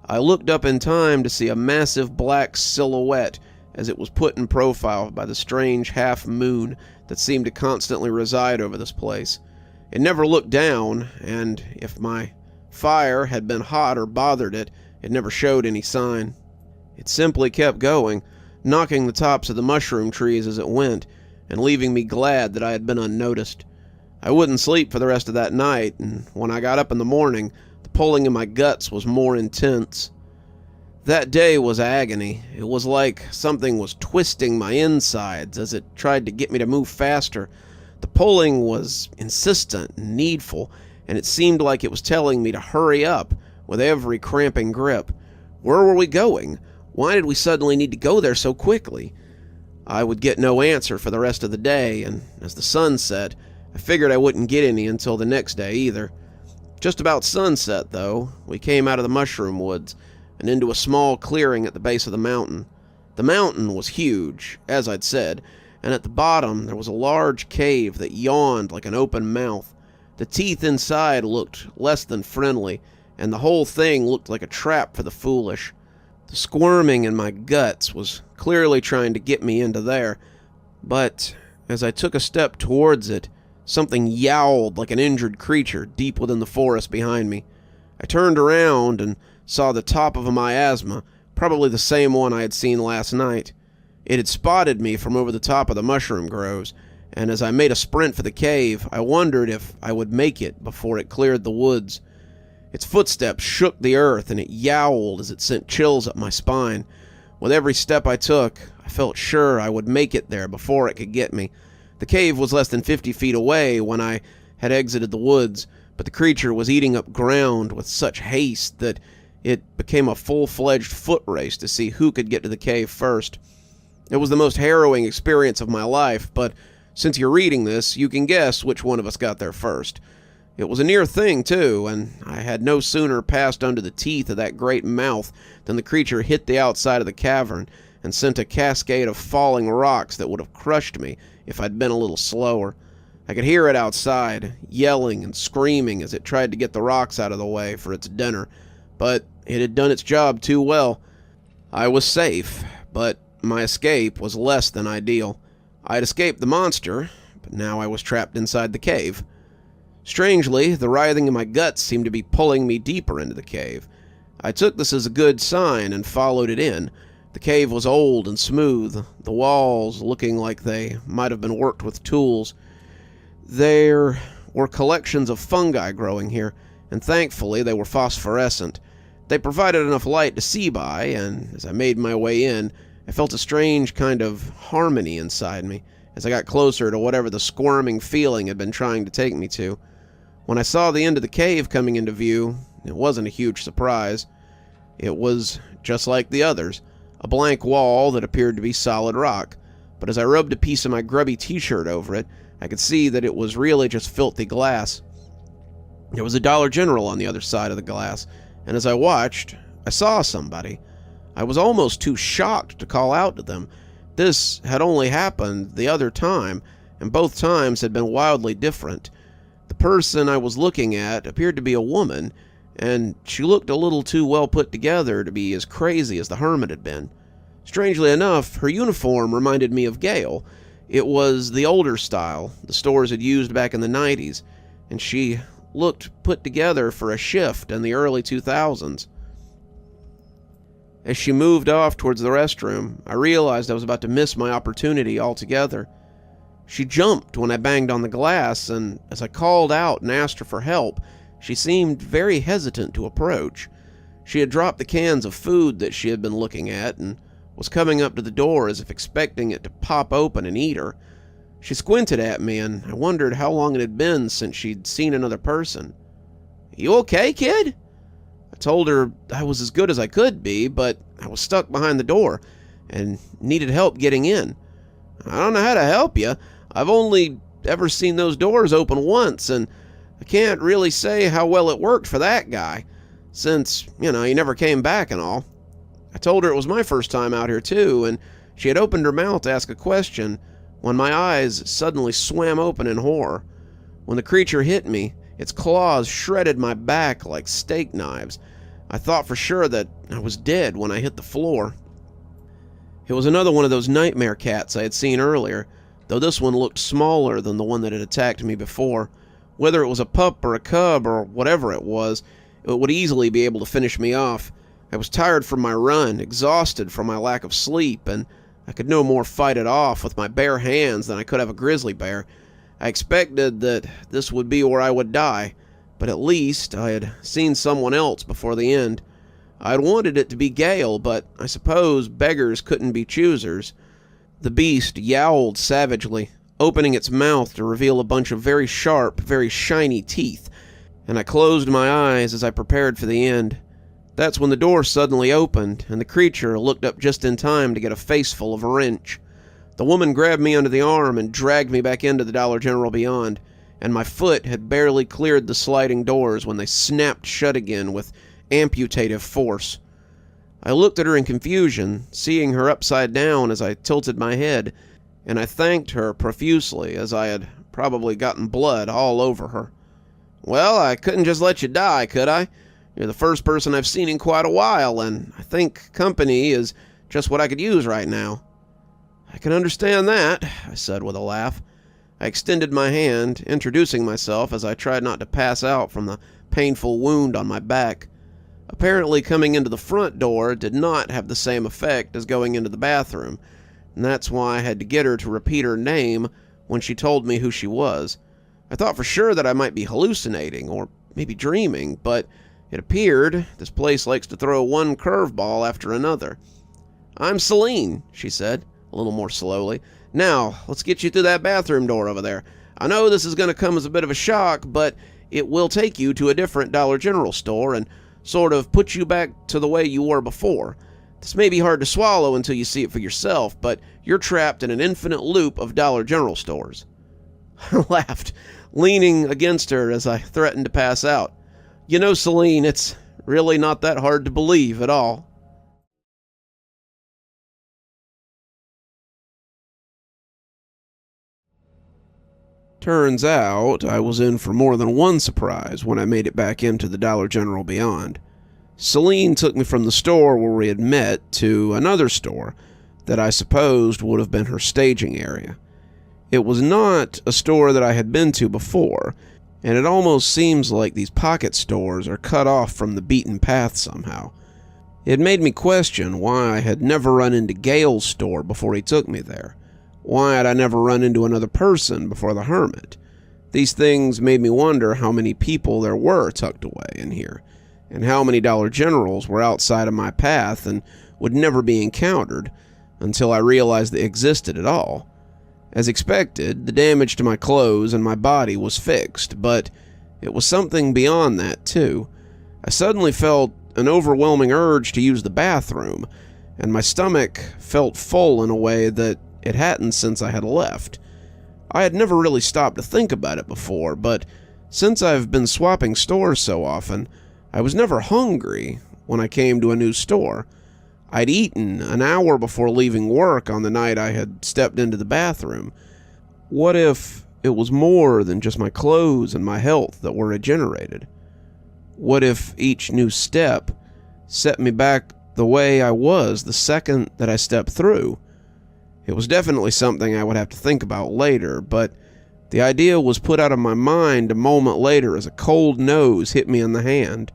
I looked up in time to see a massive black silhouette as it was put in profile by the strange half-moon that seemed to constantly reside over this place. It never looked down, and if my fire had been hot or bothered it, it never showed any sign. It simply kept going, knocking the tops of the mushroom trees as it went, and leaving me glad that I had been unnoticed. I wouldn't sleep for the rest of that night, and when I got up in the morning, the pulling in my guts was more intense. That day was agony. It was like something was twisting my insides as it tried to get me to move faster. The pulling was insistent and needful, and it seemed like it was telling me to hurry up with every cramping grip. Where were we going? Why did we suddenly need to go there so quickly? I would get no answer for the rest of the day, and as the sun set, I figured I wouldn't get any until the next day either. Just about sunset, though, we came out of the mushroom woods and into a small clearing at the base of the mountain. The mountain was huge, as I'd said, and at the bottom there was a large cave that yawned like an open mouth. The teeth inside looked less than friendly, and the whole thing looked like a trap for the foolish. The squirming in my guts was clearly trying to get me into there, but as I took a step towards it, something yowled like an injured creature deep within the forest behind me. I turned around and saw the top of a miasma, probably the same one I had seen last night. It had spotted me from over the top of the mushroom groves, and as I made a sprint for the cave, I wondered if I would make it before it cleared the woods. Its footsteps shook the earth, and it yowled as it sent chills up my spine. With every step I took, I felt sure I would make it there before it could get me. The cave was less than 50 feet away when I had exited the woods, but the creature was eating up ground with such haste that it became a full-fledged foot race to see who could get to the cave first. It was the most harrowing experience of my life, but since you're reading this, you can guess which one of us got there first. It was a near thing, too, and I had no sooner passed under the teeth of that great mouth than the creature hit the outside of the cavern and sent a cascade of falling rocks that would have crushed me if I'd been a little slower. I could hear it outside, yelling and screaming as it tried to get the rocks out of the way for its dinner, but it had done its job too well. I was safe, but my escape was less than ideal. I had escaped the monster, but now I was trapped inside the cave. Strangely, the writhing in my guts seemed to be pulling me deeper into the cave. I took this as a good sign and followed it in. The cave was old and smooth, the walls looking like they might have been worked with tools. There were collections of fungi growing here, and thankfully they were phosphorescent. They provided enough light to see by, and as I made my way in, I felt a strange kind of harmony inside me as I got closer to whatever the squirming feeling had been trying to take me to. When I saw the end of the cave coming into view, it wasn't a huge surprise. It was just like the others, a blank wall that appeared to be solid rock, but as I rubbed a piece of my grubby t-shirt over it, I could see that it was really just filthy glass. There was a Dollar General on the other side of the glass, and as I watched, I saw somebody. I was almost too shocked to call out to them. This had only happened the other time, and both times had been wildly different. The person I was looking at appeared to be a woman, and she looked a little too well put together to be as crazy as the hermit had been. Strangely enough, her uniform reminded me of Gale. It was the older style the stores had used back in the 90s, and she looked put together for a shift in the early 2000s. As she moved off towards the restroom, I realized I was about to miss my opportunity altogether. She jumped when I banged on the glass, and as I called out and asked her for help, she seemed very hesitant to approach. She had dropped the cans of food that she had been looking at and was coming up to the door as if expecting it to pop open and eat her. She squinted at me, and I wondered how long it had been since she'd seen another person. "You okay, kid?" I told her I was as good as I could be, but I was stuck behind the door and needed help getting in. "I don't know how to help you. I've only ever seen those doors open once, and I can't really say how well it worked for that guy, since, he never came back and all." I told her it was my first time out here too, and she had opened her mouth to ask a question when my eyes suddenly swam open in horror. When the creature hit me, its claws shredded my back like steak knives. I thought for sure that I was dead when I hit the floor. It was another one of those nightmare cats I had seen earlier, though this one looked smaller than the one that had attacked me before. Whether it was a pup or a cub or whatever it was, it would easily be able to finish me off. I was tired from my run, exhausted from my lack of sleep, and I could no more fight it off with my bare hands than I could have a grizzly bear. I expected that this would be where I would die, but at least I had seen someone else before the end. I had wanted it to be Gale, but I suppose beggars couldn't be choosers. The beast yowled savagely, opening its mouth to reveal a bunch of very sharp, very shiny teeth, and I closed my eyes as I prepared for the end. That's when the door suddenly opened, and the creature looked up just in time to get a faceful of a wrench. The woman grabbed me under the arm and dragged me back into the Dollar General beyond, and my foot had barely cleared the sliding doors when they snapped shut again with amputative force. I looked at her in confusion, seeing her upside down as I tilted my head, and I thanked her profusely as I had probably gotten blood all over her. "Well, I couldn't just let you die, could I? You're the first person I've seen in quite a while, and I think company is just what I could use right now." "I can understand that," I said with a laugh. I extended my hand, introducing myself as I tried not to pass out from the painful wound on my back. Apparently coming into the front door did not have the same effect as going into the bathroom, and that's why I had to get her to repeat her name when she told me who she was. I thought for sure that I might be hallucinating, or maybe dreaming, but it appeared this place likes to throw one curveball after another. "I'm Celine," she said, a little more slowly. "Now, let's get you through that bathroom door over there. I know this is going to come as a bit of a shock, but it will take you to a different Dollar General store and sort of put you back to the way you were before. This may be hard to swallow until you see it for yourself, but you're trapped in an infinite loop of Dollar General stores." I laughed, leaning against her as I threatened to pass out. Celine, it's really not that hard to believe at all." Turns out I was in for more than one surprise when I made it back into the Dollar General beyond. Celine took me from the store where we had met to another store that I supposed would have been her staging area. It was not a store that I had been to before, and it almost seems like these pocket stores are cut off from the beaten path somehow. It made me question why I had never run into Gale's store before he took me there. Why had I never run into another person before the hermit? These things made me wonder how many people there were tucked away in here, and how many Dollar Generals were outside of my path and would never be encountered until I realized they existed at all. As expected, the damage to my clothes and my body was fixed, but it was something beyond that, too. I suddenly felt an overwhelming urge to use the bathroom, and my stomach felt full in a way that it hadn't since I had left. I had never really stopped to think about it before, but since I've been swapping stores so often, I was never hungry when I came to a new store. I'd eaten an hour before leaving work on the night I had stepped into the bathroom. What if it was more than just my clothes and my health that were regenerated? What if each new step set me back the way I was the second that I stepped through? It was definitely something I would have to think about later, but the idea was put out of my mind a moment later as a cold nose hit me in the hand.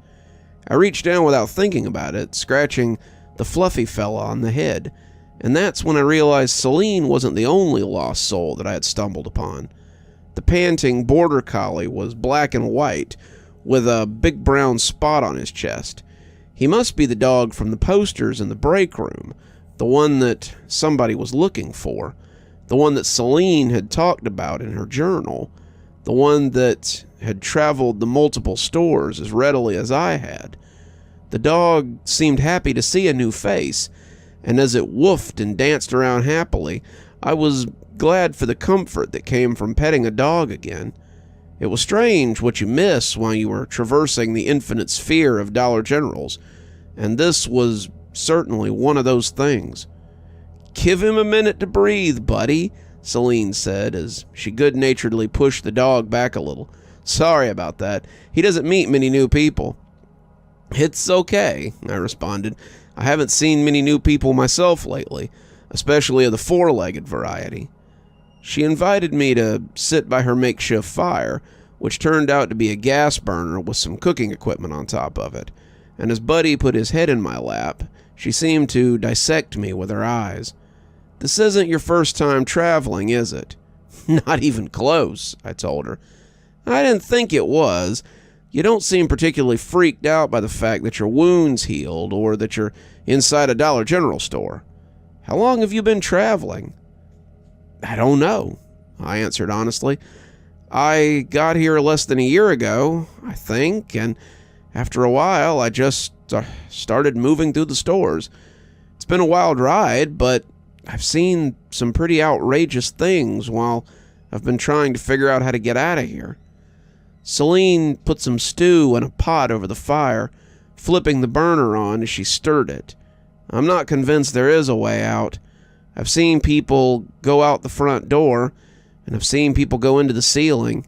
I reached down without thinking about it, scratching the fluffy fella on the head, and that's when I realized Celine wasn't the only lost soul that I had stumbled upon. The panting border collie was black and white, with a big brown spot on his chest. He must be the dog from the posters in the break room, the one that somebody was looking for, the one that Celine had talked about in her journal, the one that had traveled the multiple stores as readily as I had. The dog seemed happy to see a new face, and as it woofed and danced around happily, I was glad for the comfort that came from petting a dog again. It was strange what you miss while you were traversing the infinite sphere of Dollar Generals, and this was certainly one of those things. "Give him a minute to breathe, buddy," Celine said as she good-naturedly pushed the dog back a little. "Sorry about that. He doesn't meet many new people." "It's okay," I responded. "I haven't seen many new people myself lately, especially of the four-legged variety." She invited me to sit by her makeshift fire, which turned out to be a gas burner with some cooking equipment on top of it, and as Buddy put his head in my lap, she seemed to dissect me with her eyes. "This isn't your first time traveling, is it?" "Not even close," I told her. "I didn't think it was. You don't seem particularly freaked out by the fact that your wound's healed or that you're inside a Dollar General store. How long have you been traveling?" "I don't know," I answered honestly. "I got here less than a year ago, I think, and after a while I just started moving through the stores. It's been a wild ride, but I've seen some pretty outrageous things while I've been trying to figure out how to get out of here." Celine put some stew in a pot over the fire, flipping the burner on as she stirred it. "I'm not convinced there is a way out. I've seen people go out the front door, and I've seen people go into the ceiling,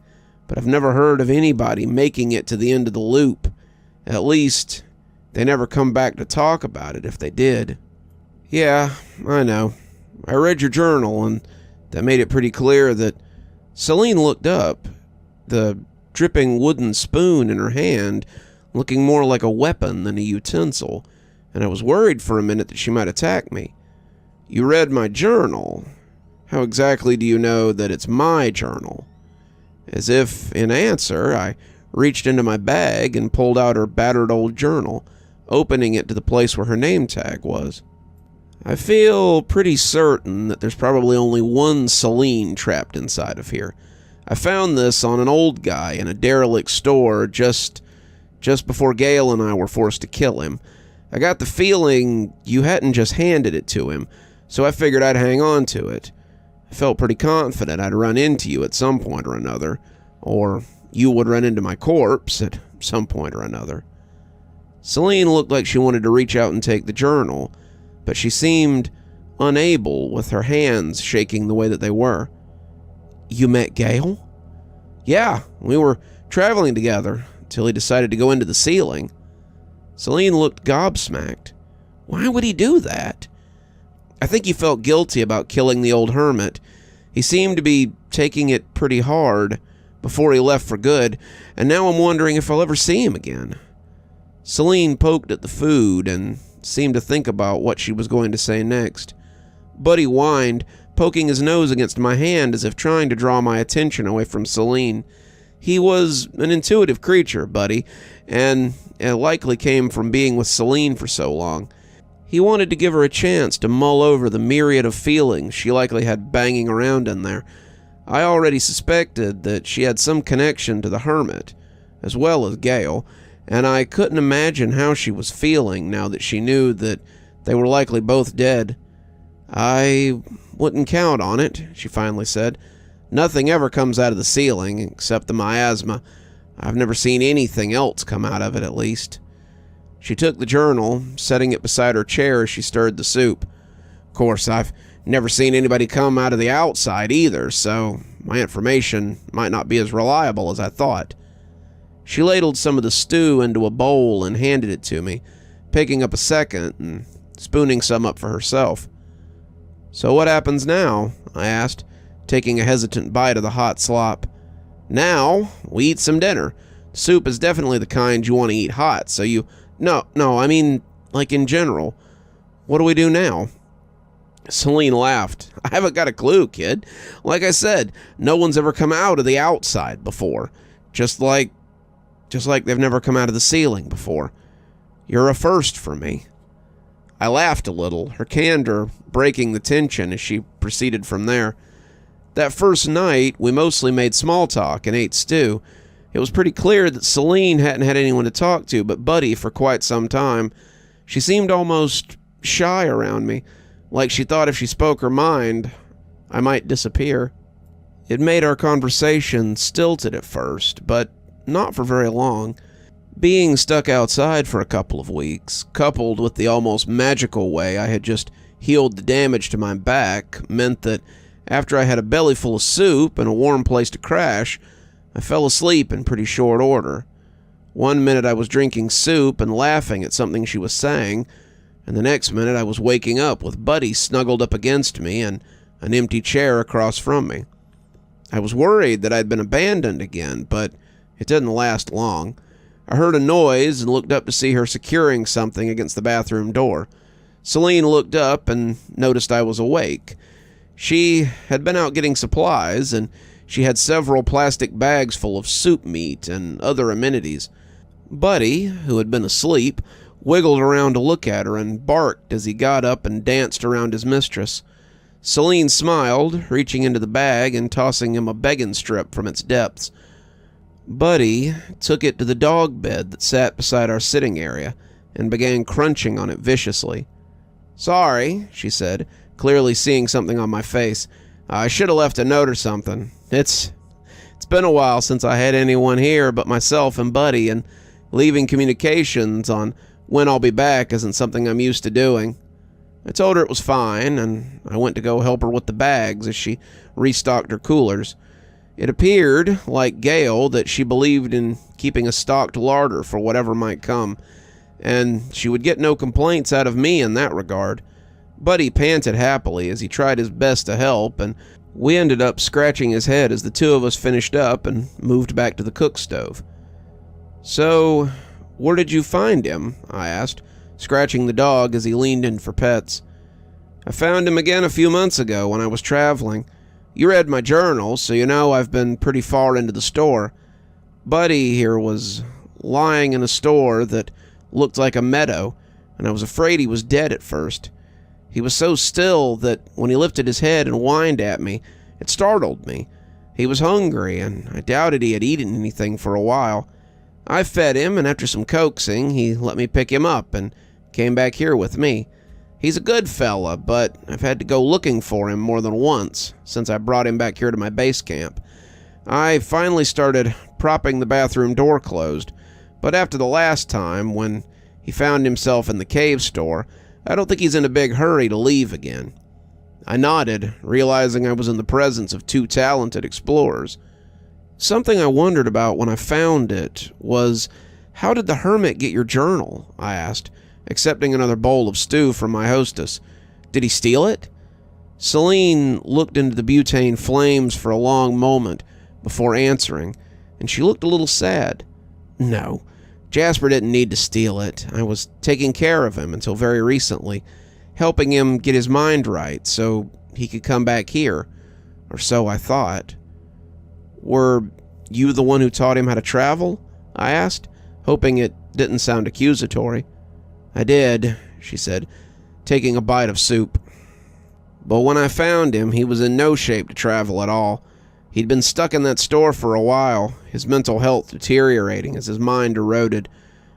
but I've never heard of anybody making it to the end of the loop. At least, they never come back to talk about it if they did." "Yeah, I know. I read your journal, and that made it pretty clear that..." Celine looked up, the dripping wooden spoon in her hand looking more like a weapon than a utensil, and I was worried for a minute that she might attack me. "You read my journal. How exactly do you know that it's my journal?" As if in answer, I reached into my bag and pulled out her battered old journal, opening it to the place where her name tag was. "I feel pretty certain that there's probably only one Celine trapped inside of here. I found this on an old guy in a derelict store just before Gale and I were forced to kill him. I got the feeling you hadn't just handed it to him, so I figured I'd hang on to it. I felt pretty confident I'd run into you at some point or another, or you would run into my corpse at some point or another." Celine looked like she wanted to reach out and take the journal, but she seemed unable with her hands shaking the way that they were. "You met Gale?" "Yeah, we were traveling together until he decided to go into the ceiling." Celine looked gobsmacked. "Why would he do that?" "I think he felt guilty about killing the old hermit. He seemed to be taking it pretty hard before he left for good, and now I'm wondering if I'll ever see him again." Celine poked at the food and seemed to think about what she was going to say next. Buddy whined, poking his nose against my hand as if trying to draw my attention away from Celine. He was an intuitive creature, Buddy, and it likely came from being with Celine for so long. He wanted to give her a chance to mull over the myriad of feelings she likely had banging around in there. I already suspected that she had some connection to the hermit, as well as Gale, and I couldn't imagine how she was feeling now that she knew that they were likely both dead. "I wouldn't count on it," she finally said. "Nothing ever comes out of the ceiling, except the miasma. I've never seen anything else come out of it, at least." She took the journal, setting it beside her chair as she stirred the soup. "Of course, I've never seen anybody come out of the outside either, so my information might not be as reliable as I thought." She ladled some of the stew into a bowl and handed it to me, picking up a second and spooning some up for herself. "So what happens now?" I asked, taking a hesitant bite of the hot slop. "Now, we eat some dinner. Soup is definitely the kind you want to eat hot, so you... No, I mean, like in general. What do we do now?" Celine laughed. "I haven't got a clue, kid. Like I said, no one's ever come out of the outside before. Just like they've never come out of the ceiling before. You're a first for me." I laughed a little, her candor breaking the tension as she proceeded from there. "That first night, we mostly made small talk and ate stew. It was pretty clear that Celine hadn't had anyone to talk to but Buddy for quite some time. She seemed almost shy around me, like she thought if she spoke her mind, I might disappear. It made our conversation stilted at first, but not for very long. Being stuck outside for a couple of weeks, coupled with the almost magical way I had just healed the damage to my back, meant that after I had a belly full of soup and a warm place to crash, I fell asleep in pretty short order. One minute I was drinking soup and laughing at something she was saying, and the next minute I was waking up with Buddy snuggled up against me and an empty chair across from me. I was worried that I'd been abandoned again, but it didn't last long. I heard a noise and looked up to see her securing something against the bathroom door. Celine looked up and noticed I was awake. She had been out getting supplies, and she had several plastic bags full of soup meat and other amenities. Buddy, who had been asleep, wiggled around to look at her and barked as he got up and danced around his mistress. Celine smiled, reaching into the bag and tossing him a begging strip from its depths. Buddy took it to the dog bed that sat beside our sitting area and began crunching on it viciously. "Sorry," she said, clearly seeing something on my face. "I should have left a note or something. It's been a while since I had anyone here but myself and Buddy, and leaving communications on when I'll be back isn't something I'm used to doing." I told her it was fine, and I went to go help her with the bags as she restocked her coolers. It appeared, like Gale, that she believed in keeping a stocked larder for whatever might come, and she would get no complaints out of me in that regard. Buddy panted happily as he tried his best to help, and we ended up scratching his head as the two of us finished up and moved back to the cook stove. "So, where did you find him?" I asked, scratching the dog as he leaned in for pets. "I found him again a few months ago when I was traveling. You read my journal, so you know I've been pretty far into the store. Buddy here was lying in a store that looked like a meadow, and I was afraid he was dead at first. He was so still that when he lifted his head and whined at me, it startled me. He was hungry, and I doubted he had eaten anything for a while. I fed him, and after some coaxing, he let me pick him up and came back here with me. He's a good fella, but I've had to go looking for him more than once since I brought him back here to my base camp. I finally started propping the bathroom door closed, but after the last time, when he found himself in the cave store, I don't think he's in a big hurry to leave again." I nodded, realizing I was in the presence of two talented explorers. "Something I wondered about when I found it was, how did the hermit get your journal?" I asked, accepting another bowl of stew from my hostess. "Did he steal it?" Celine looked into the butane flames for a long moment before answering, and she looked a little sad. "No, Jasper didn't need to steal it. I was taking care of him until very recently, helping him get his mind right so he could come back here, or so I thought. Were you the one who taught him how to travel? I asked, hoping it didn't sound accusatory. I did, she said, taking a bite of soup. But when I found him, he was in no shape to travel at all. He'd been stuck in that store for a while, his mental health deteriorating as his mind eroded.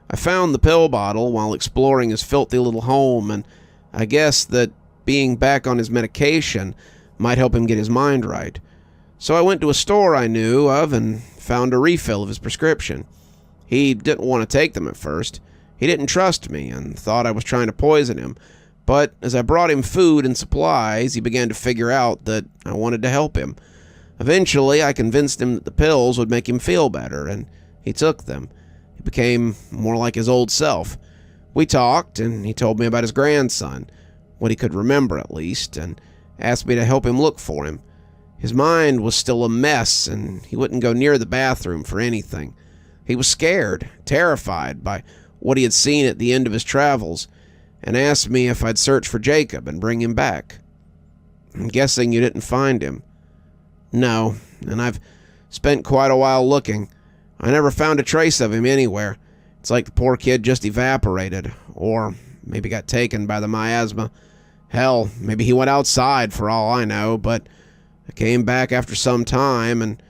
I found the pill bottle while exploring his filthy little home, and I guessed that being back on his medication might help him get his mind right. So I went to a store I knew of and found a refill of his prescription. He didn't want to take them at first. He didn't trust me and thought I was trying to poison him. But as I brought him food and supplies, he began to figure out that I wanted to help him. Eventually, I convinced him that the pills would make him feel better, and he took them. He became more like his old self. We talked, and he told me about his grandson, what he could remember at least, and asked me to help him look for him. His mind was still a mess, and he wouldn't go near the bathroom for anything. He was scared, terrified by what he had seen at the end of his travels, and asked me if I'd search for Jacob and bring him back. I'm guessing you didn't find him. No, and I've spent quite a while looking. I never found a trace of him anywhere. It's like the poor kid just evaporated, or maybe got taken by the miasma. Hell, maybe he went outside for all I know, but I came back after some time, and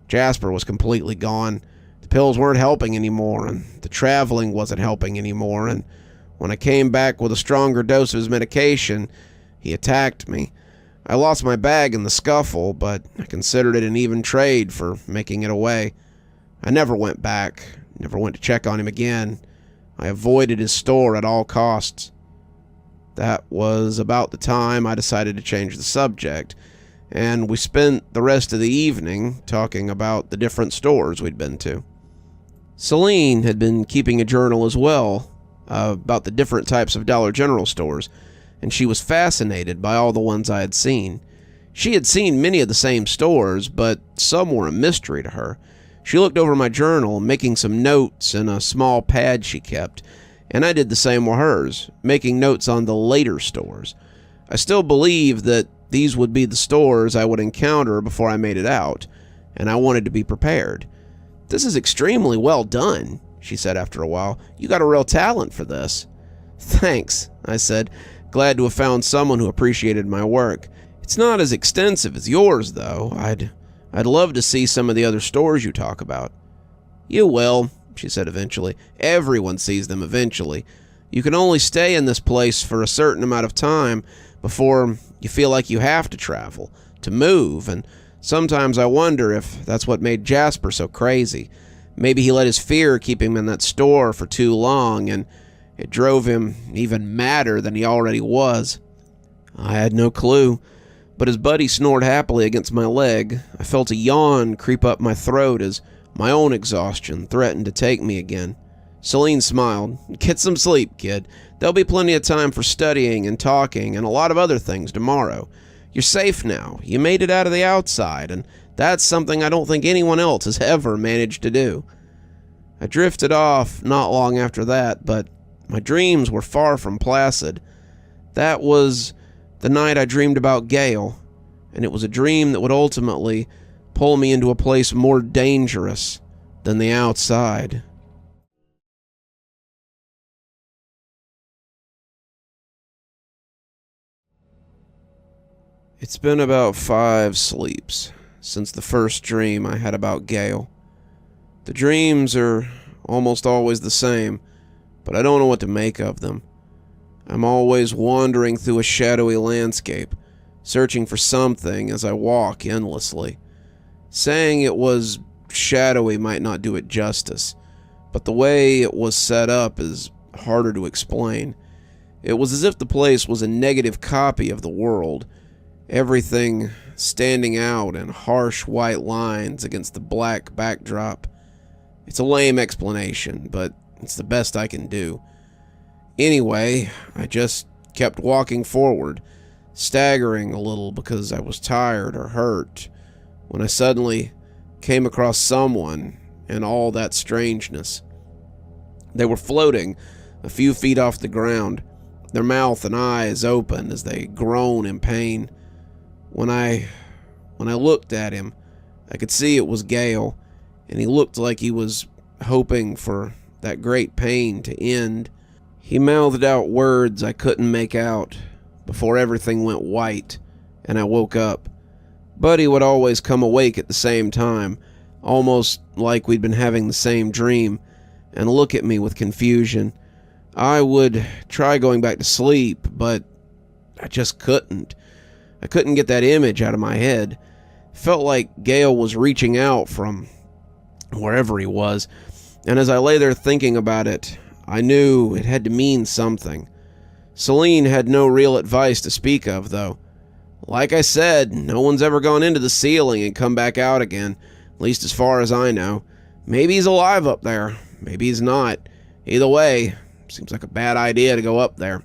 Jasper was completely gone. The pills weren't helping anymore, and the traveling wasn't helping anymore, and when I came back with a stronger dose of his medication, he attacked me. I lost my bag in the scuffle, but I considered it an even trade for making it away. I never went back, never went to check on him again. I avoided his store at all costs. That was about the time I decided to change the subject, and we spent the rest of the evening talking about the different stores we'd been to. Celine had been keeping a journal as well, about the different types of Dollar General stores, and she was fascinated by all the ones I had seen. She had seen many of the same stores, but some were a mystery to her. She looked over my journal, making some notes in a small pad she kept, and I did the same with hers, making notes on the later stores. I still believed that these would be the stores I would encounter before I made it out, and I wanted to be prepared. "This is extremely well done," she said after a while. "You got a real talent for this." "Thanks," I said, glad to have found someone who appreciated my work. "It's not as extensive as yours, though. I'd love to see some of the other stores you talk about." "You will," she said eventually. "Everyone sees them eventually. You can only stay in this place for a certain amount of time before you feel like you have to travel, to move, and sometimes I wonder if that's what made Jasper so crazy. Maybe he let his fear keep him in that store for too long, and it drove him even madder than he already was." I had no clue, but as Buddy snored happily against my leg, I felt a yawn creep up my throat as my own exhaustion threatened to take me again. Celine smiled. "Get some sleep, kid. There'll be plenty of time for studying and talking and a lot of other things tomorrow. You're safe now. You made it out of the outside, and that's something I don't think anyone else has ever managed to do." I drifted off not long after that, but my dreams were far from placid. That was the night I dreamed about Gale, and it was a dream that would ultimately pull me into a place more dangerous than the outside. It's been about 5 sleeps since the first dream I had about Gale. The dreams are almost always the same, but I don't know what to make of them. I'm always wandering through a shadowy landscape, searching for something as I walk endlessly. Saying it was shadowy might not do it justice, but the way it was set up is harder to explain. It was as if the place was a negative copy of the world, everything standing out in harsh white lines against the black backdrop. It's a lame explanation, but it's the best I can do. Anyway, I just kept walking forward, staggering a little because I was tired or hurt, when I suddenly came across someone and all that strangeness. They were floating a few feet off the ground, their mouth and eyes open as they groan in pain. When I looked at him, I could see it was Gale, and he looked like he was hoping for that great pain to end. He mouthed out words I couldn't make out before everything went white and I woke up. Buddy would always come awake at the same time, almost like we'd been having the same dream, and look at me with confusion. I would try going back to sleep, but I just couldn't. I couldn't get that image out of my head. It felt like Gale was reaching out from wherever he was, and as I lay there thinking about it, I knew it had to mean something. Celine had no real advice to speak of, though. Like I said, no one's ever gone into the ceiling and come back out again, at least as far as I know. Maybe he's alive up there. Maybe he's not. Either way, seems like a bad idea to go up there.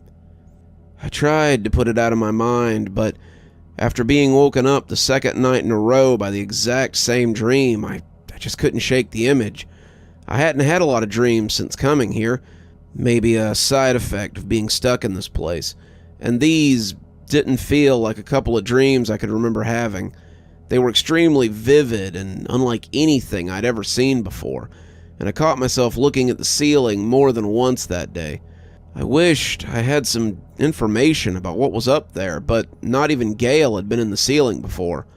I tried to put it out of my mind, but after being woken up the second night in a row by the exact same dream, I just couldn't shake the image. I hadn't had a lot of dreams since coming here, maybe a side effect of being stuck in this place, and these didn't feel like a couple of dreams I could remember having. They were extremely vivid and unlike anything I'd ever seen before, and I caught myself looking at the ceiling more than once that day. I wished I had some information about what was up there, but not even Gale had been in the ceiling before.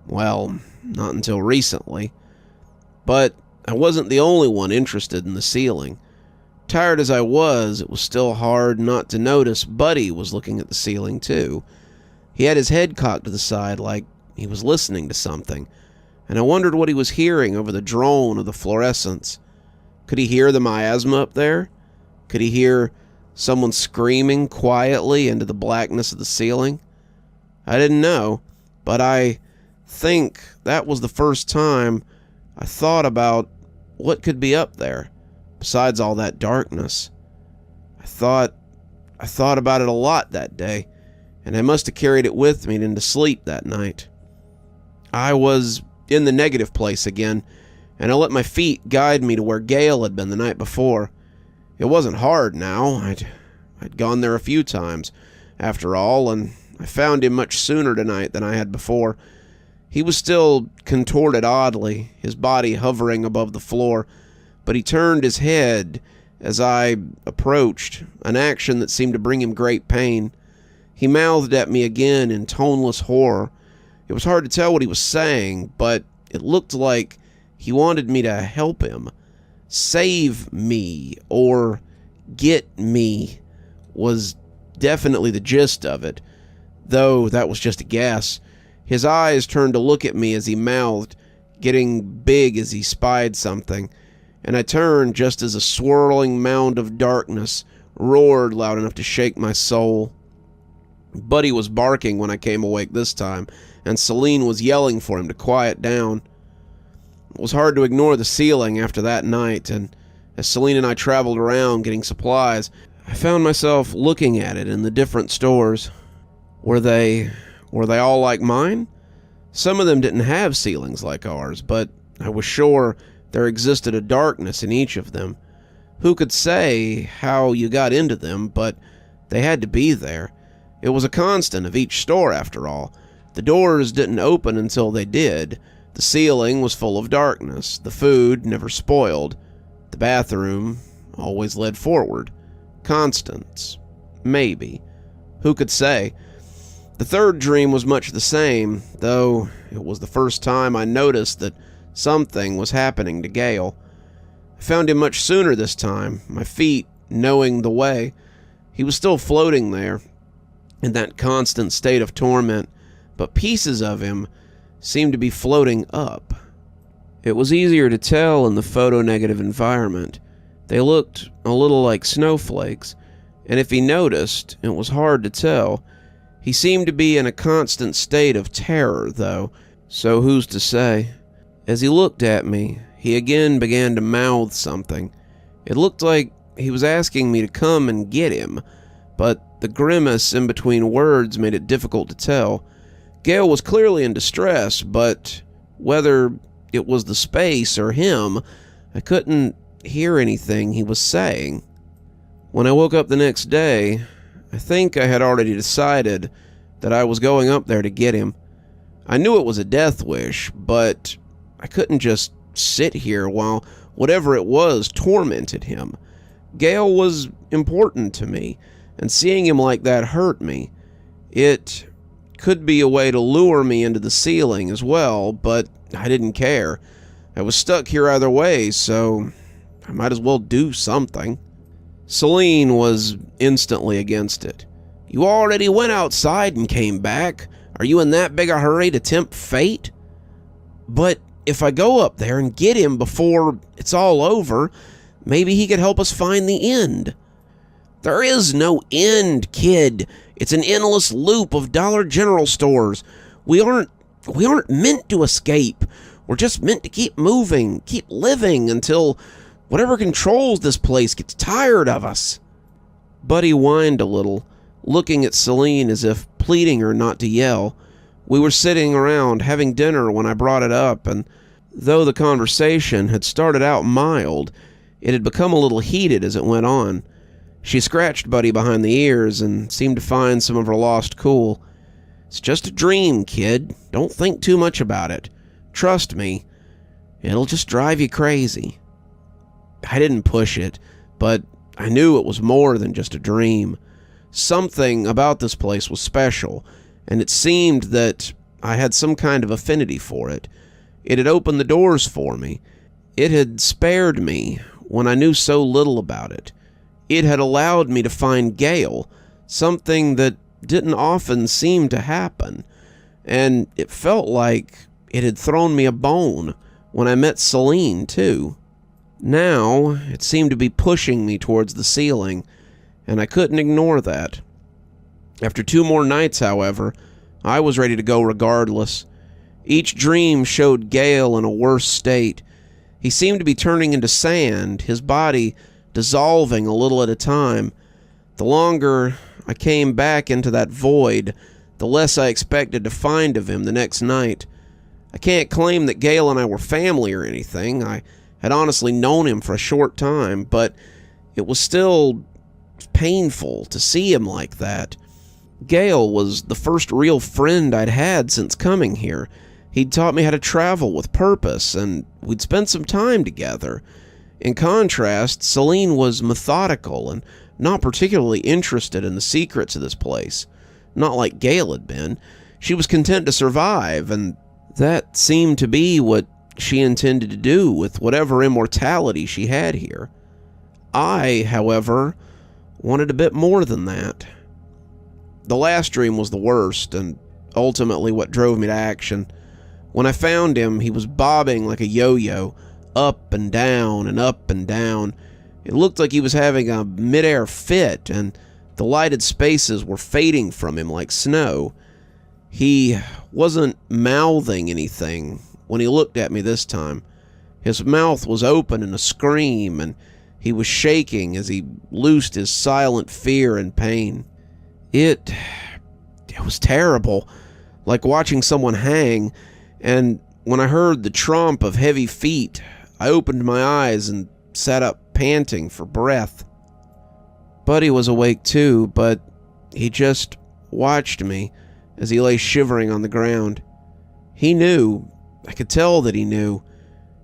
Well, not until recently. But I wasn't the only one interested in the ceiling. Tired as I was, it was still hard not to notice Buddy was looking at the ceiling too. He had his head cocked to the side like he was listening to something, and I wondered what he was hearing over the drone of the fluorescence. Could he hear the miasma up there? Could he hear someone screaming quietly into the blackness of the ceiling? I didn't know, but I think that was the first time I thought about what could be up there, besides all that darkness. I thought about it a lot that day, and I must have carried it with me into sleep that night. I was in the negative place again, and I let my feet guide me to where Gale had been the night before. It wasn't hard now. I'd gone there a few times, after all, and I found him much sooner tonight than I had before. He was still contorted oddly, his body hovering above the floor, but he turned his head as I approached, an action that seemed to bring him great pain. He mouthed at me again in toneless horror. It was hard to tell what he was saying, but it looked like he wanted me to help him. Save me, or get me, was definitely the gist of it, though that was just a guess. His eyes turned to look at me as he mouthed, getting big as he spied something, and I turned just as a swirling mound of darkness roared loud enough to shake my soul. Buddy was barking when I came awake this time, and Celine was yelling for him to quiet down. It was hard to ignore the ceiling after that night, and as Celine and I traveled around getting supplies, I found myself looking at it in the different stores. Were they all like mine? Some of them didn't have ceilings like ours, but I was sure there existed a darkness in each of them. Who could say how you got into them, but they had to be there. It was a constant of each store, after all. The doors didn't open until they did. The ceiling was full of darkness. The food never spoiled. The bathroom always led forward. Constants. Maybe. Who could say? The third dream was much the same, though it was the first time I noticed that something was happening to Gale. I found him much sooner this time, my feet knowing the way. He was still floating there, in that constant state of torment, but pieces of him seemed to be floating up. It was easier to tell in the photo-negative environment. They looked a little like snowflakes, and if he noticed, it was hard to tell. He seemed to be in a constant state of terror, though, so who's to say? As he looked at me, he again began to mouth something. It looked like he was asking me to come and get him, but the grimace in between words made it difficult to tell. Gale was clearly in distress, but whether it was the space or him, I couldn't hear anything he was saying. When I woke up the next day, I think I had already decided that I was going up there to get him. I knew it was a death wish, but I couldn't just sit here while whatever it was tormented him. Gale was important to me, and seeing him like that hurt me. It could be a way to lure me into the ceiling as well, but I didn't care. I was stuck here either way, so I might as well do something. Celine was instantly against it. You already went outside and came back. Are you in that big a hurry to tempt fate? But if I go up there and get him before it's all over, maybe he could help us find the end. There is no end, kid. It's an endless loop of Dollar General stores. We aren't meant to escape. We're just meant to keep moving, keep living until whatever controls this place gets tired of us. Buddy whined a little, looking at Celine as if pleading her not to yell. We were sitting around having dinner when I brought it up, and though the conversation had started out mild, it had become a little heated as it went on. She scratched Buddy behind the ears and seemed to find some of her lost cool. It's just a dream, kid. Don't think too much about it. Trust me, it'll just drive you crazy. I didn't push it, but I knew it was more than just a dream. Something about this place was special, and it seemed that I had some kind of affinity for it. It had opened the doors for me. It had spared me when I knew so little about it. It had allowed me to find Gale, something that didn't often seem to happen, and it felt like it had thrown me a bone when I met Celine, too. Now, it seemed to be pushing me towards the ceiling, and I couldn't ignore that. After 2 more nights, however, I was ready to go regardless. Each dream showed Gale in a worse state. He seemed to be turning into sand, his body dissolving a little at a time. The longer I came back into that void, the less I expected to find of him the next night. I can't claim that Gale and I were family or anything. I had honestly known him for a short time, but it was still painful to see him like that. Gale was the first real friend I'd had since coming here. He'd taught me how to travel with purpose, and we'd spent some time together. In contrast, Celine was methodical and not particularly interested in the secrets of this place. Not like Gale had been. She was content to survive, and that seemed to be what she intended to do with whatever immortality she had here. I, however, wanted a bit more than that. The last dream was the worst, and ultimately what drove me to action. When I found him, he was bobbing like a yo-yo, up and down and up and down. It looked like he was having a mid-air fit, and the lighted spaces were fading from him like snow. He wasn't mouthing anything when he looked at me this time. His mouth was open in a scream, and he was shaking as he loosed his silent fear and pain. It was terrible, like watching someone hang, and when I heard the tromp of heavy feet, I opened my eyes and sat up panting for breath. Buddy was awake too, but he just watched me as he lay shivering on the ground. He knew. I could tell that he knew,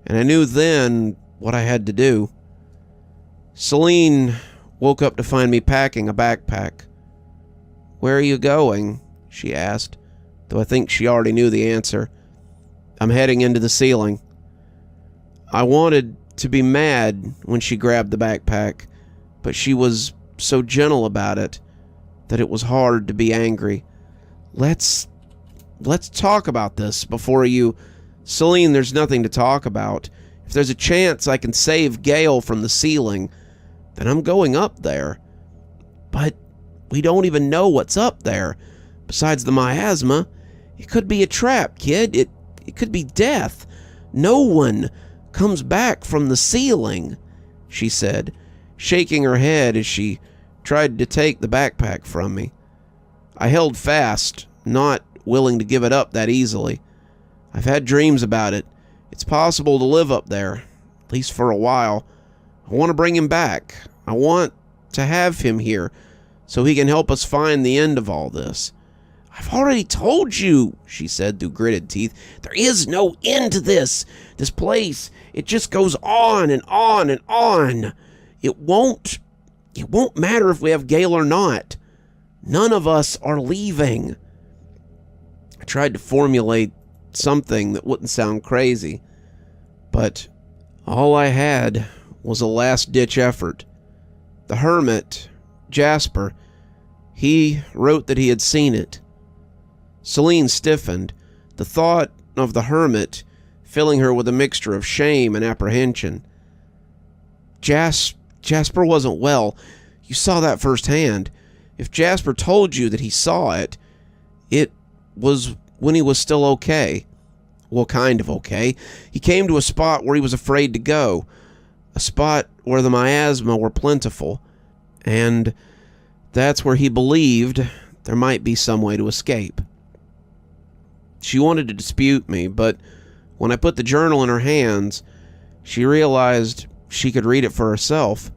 and I knew then what I had to do. Celine woke up to find me packing a backpack. "Where are you going?" she asked, though I think she already knew the answer. "I'm heading into the ceiling." I wanted to be mad when she grabbed the backpack, but she was so gentle about it that it was hard to be angry. Let's talk about this before you... Celine, there's nothing to talk about. If there's a chance I can save Gale from the ceiling, then I'm going up there. But we don't even know what's up there. Besides the miasma, it could be a trap, kid. It could be death. No one comes back from the ceiling, she said, shaking her head as she tried to take the backpack from me. I held fast, not willing to give it up that easily. I've had dreams about it. It's possible to live up there, at least for a while. I want to bring him back. I want to have him here so he can help us find the end of all this. I've already told you, she said through gritted teeth. There is no end to this. This place, it just goes on and on and on. It won't matter if we have Gale or not. None of us are leaving. I tried to formulate something that wouldn't sound crazy, but all I had was a last-ditch effort. The hermit, Jasper, he wrote that he had seen it. Celine stiffened, the thought of the hermit filling her with a mixture of shame and apprehension. Jasper wasn't well. You saw that firsthand. If Jasper told you that he saw it, it was when he was still okay. Well, kind of okay. He came to a spot where he was afraid to go, a spot where the miasma were plentiful, and that's where he believed there might be some way to escape. She wanted to dispute me, but when I put the journal in her hands, she realized she could read it for herself.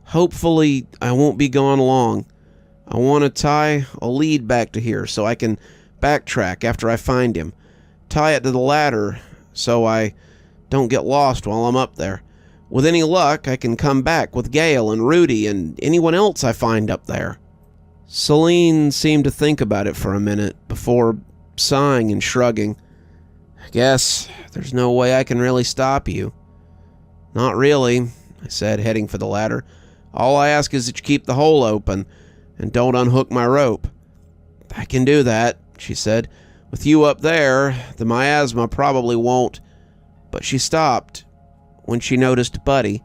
Hopefully, I won't be gone long. I want to tie a lead back to here so I can backtrack after I find him. Tie it to the ladder so I don't get lost while I'm up there. With any luck, I can come back with Gale and Rudy and anyone else I find up there. Celine seemed to think about it for a minute before sighing and shrugging. I guess there's no way I can really stop you. Not really, I said, heading for the ladder. All I ask is that you keep the hole open and don't unhook my rope. I can do that, she said. With you up there, the miasma probably won't. But she stopped when she noticed Buddy.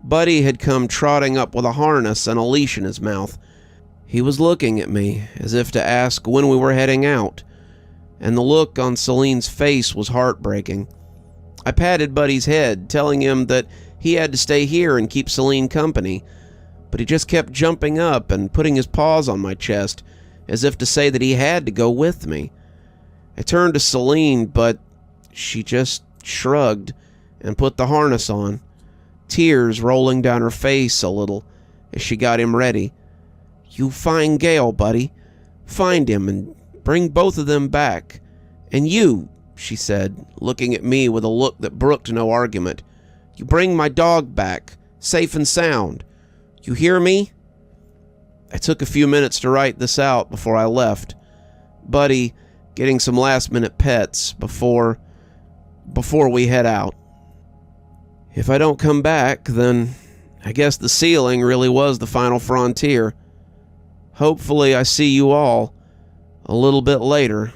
Buddy had come trotting up with a harness and a leash in his mouth. He was looking at me as if to ask when we were heading out, and the look on Celine's face was heartbreaking. I patted Buddy's head, telling him that he had to stay here and keep Celine company, but he just kept jumping up and putting his paws on my chest, as if to say that he had to go with me. I turned to Celine, but she just shrugged and put the harness on, tears rolling down her face a little as she got him ready. You find Gale, Buddy. Find him and bring both of them back. And you, she said, looking at me with a look that brooked no argument, you bring my dog back, safe and sound. You hear me? I took a few minutes to write this out before I left. Buddy getting some last-minute pets before we head out. If I don't come back, then I guess the ceiling really was the final frontier. Hopefully I see you all a little bit later.